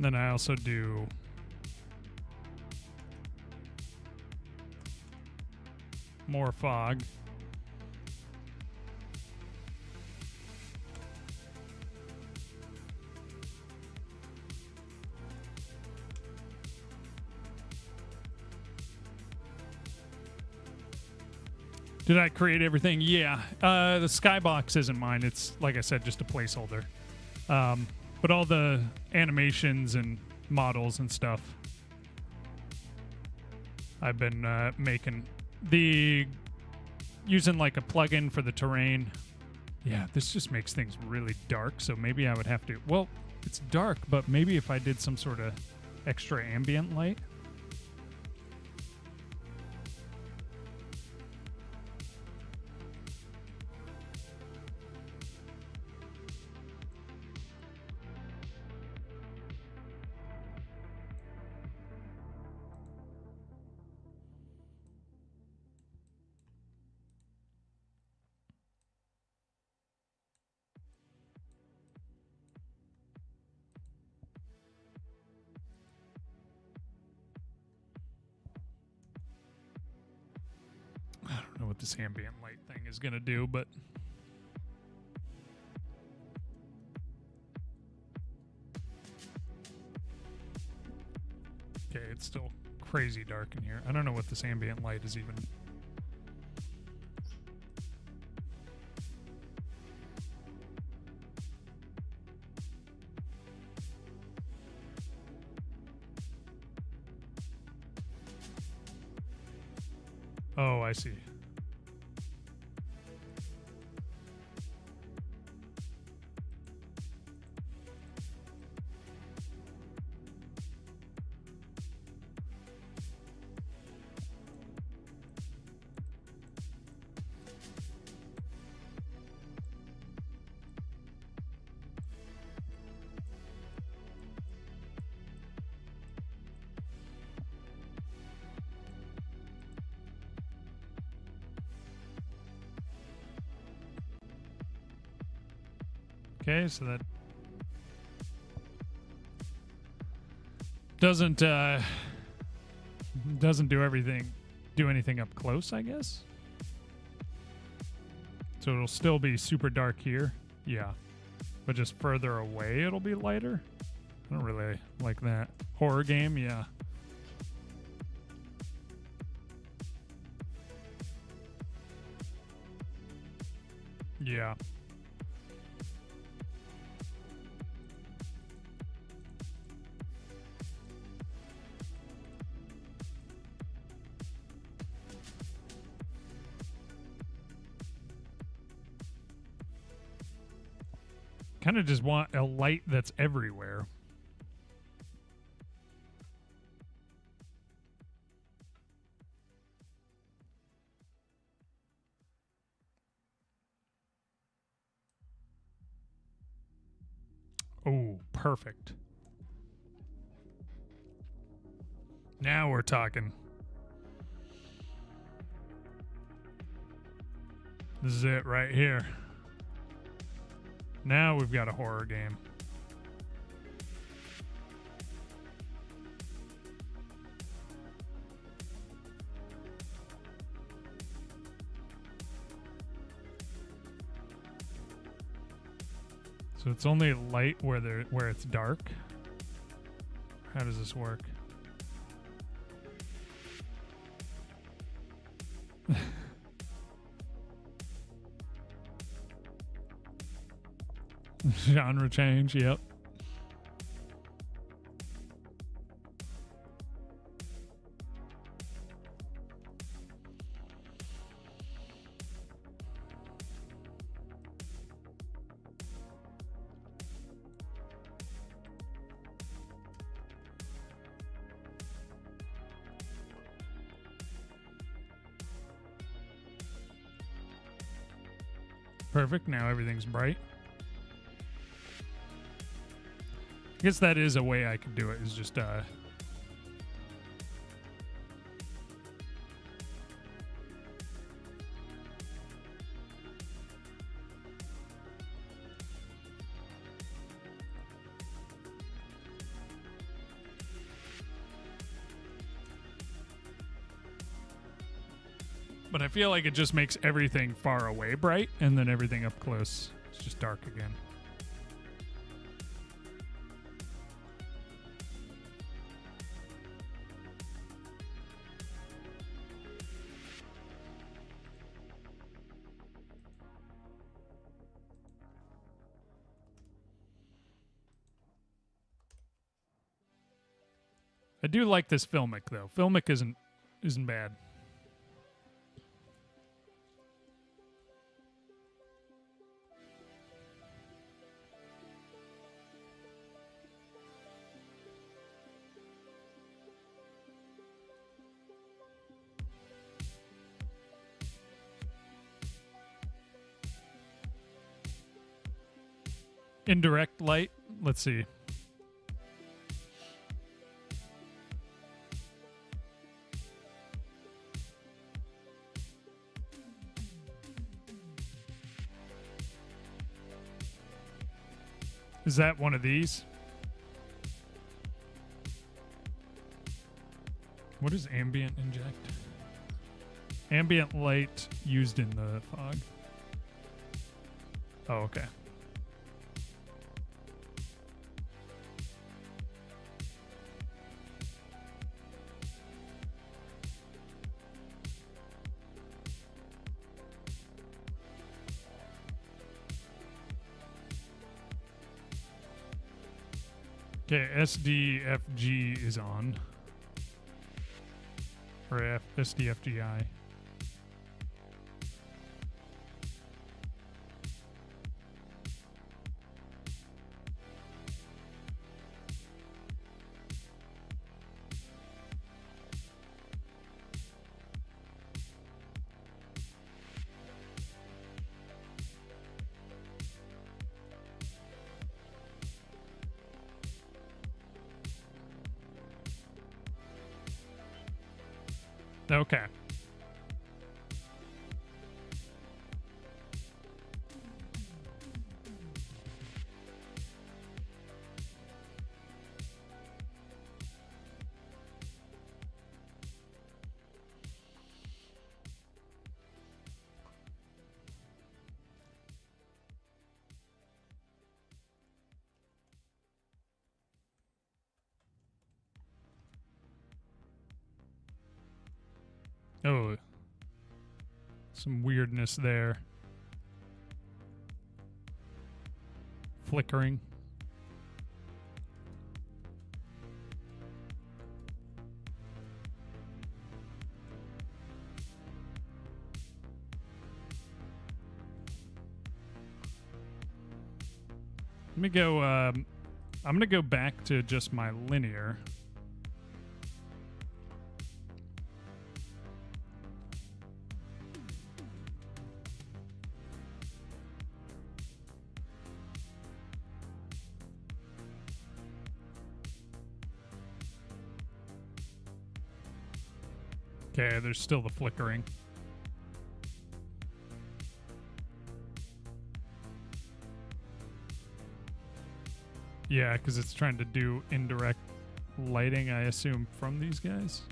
then I also do more fog. Did I create everything? Yeah. The skybox isn't mine. It's, like I said, just a placeholder. But all the animations and models and stuff I've been making. Using like a plugin for the terrain. Yeah, this just makes things really dark, so maybe I would have to... Well, it's dark, but maybe if I did some sort of extra ambient light... I don't know what this ambient light thing is going to do, but... Okay, it's still crazy dark in here. I don't know what this ambient light is even... Oh, I see. Okay, so that doesn't do anything up close, I guess. So it'll still be super dark here. Yeah. But just further away it'll be lighter. I don't really like that. Horror game, yeah. Yeah. Kind of just want a light that's everywhere. Oh, perfect. Now we're talking. This is it right here. Now we've got a horror game. So it's only light where it's dark. How does this work? Genre change, yep. Perfect, now everything's bright. I guess that is a way I could do it, is just But I feel like it just makes everything far away bright, and then everything up close is just dark again. I do like this filmic though. Filmic isn't bad. Indirect light. Let's see. Is that one of these? What is ambient inject? Ambient light used in the fog. Oh, okay. Okay, SDFG is on. Or SDFGI. Okay. Oh, some weirdness there. Flickering. Let me go, I'm going to go back to just my linear. Okay, there's still the flickering. Yeah, because it's trying to do indirect lighting, I assume, from these guys.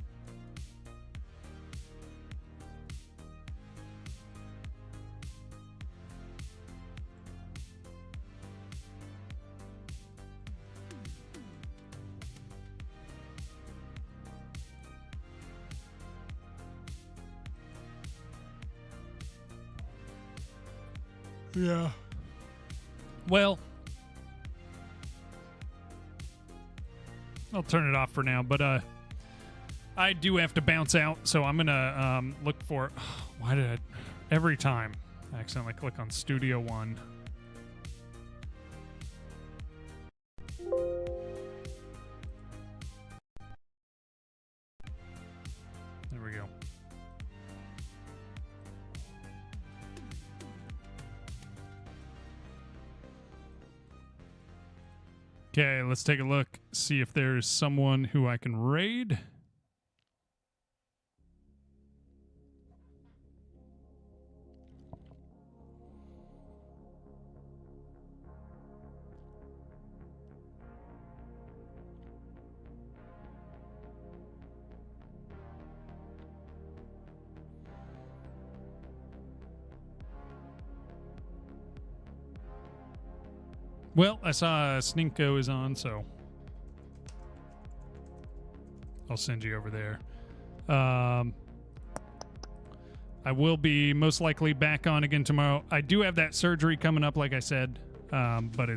Yeah. Well, I'll turn it off for now, but I do have to bounce out, so I'm gonna look for. Why did I? Every time I accidentally click on Studio One. There we go. Okay, let's take a look, see if there's someone who I can raid. Well, I saw Sninko is on, so I'll send you over there. I will be most likely back on again tomorrow. I do have that surgery coming up, like I said, but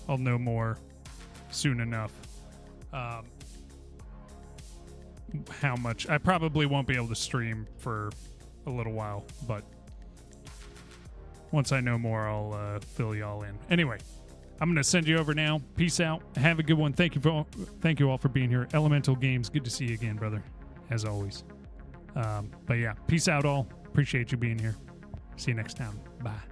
I'll know more soon enough. How much? I probably won't be able to stream for a little while, but once I know more, I'll fill y'all in. Anyway, I'm going to send you over now. Peace out. Have a good one. Thank you all for being here. Elemental Games, good to see you again, brother, as always. But yeah, peace out all. Appreciate you being here. See you next time. Bye.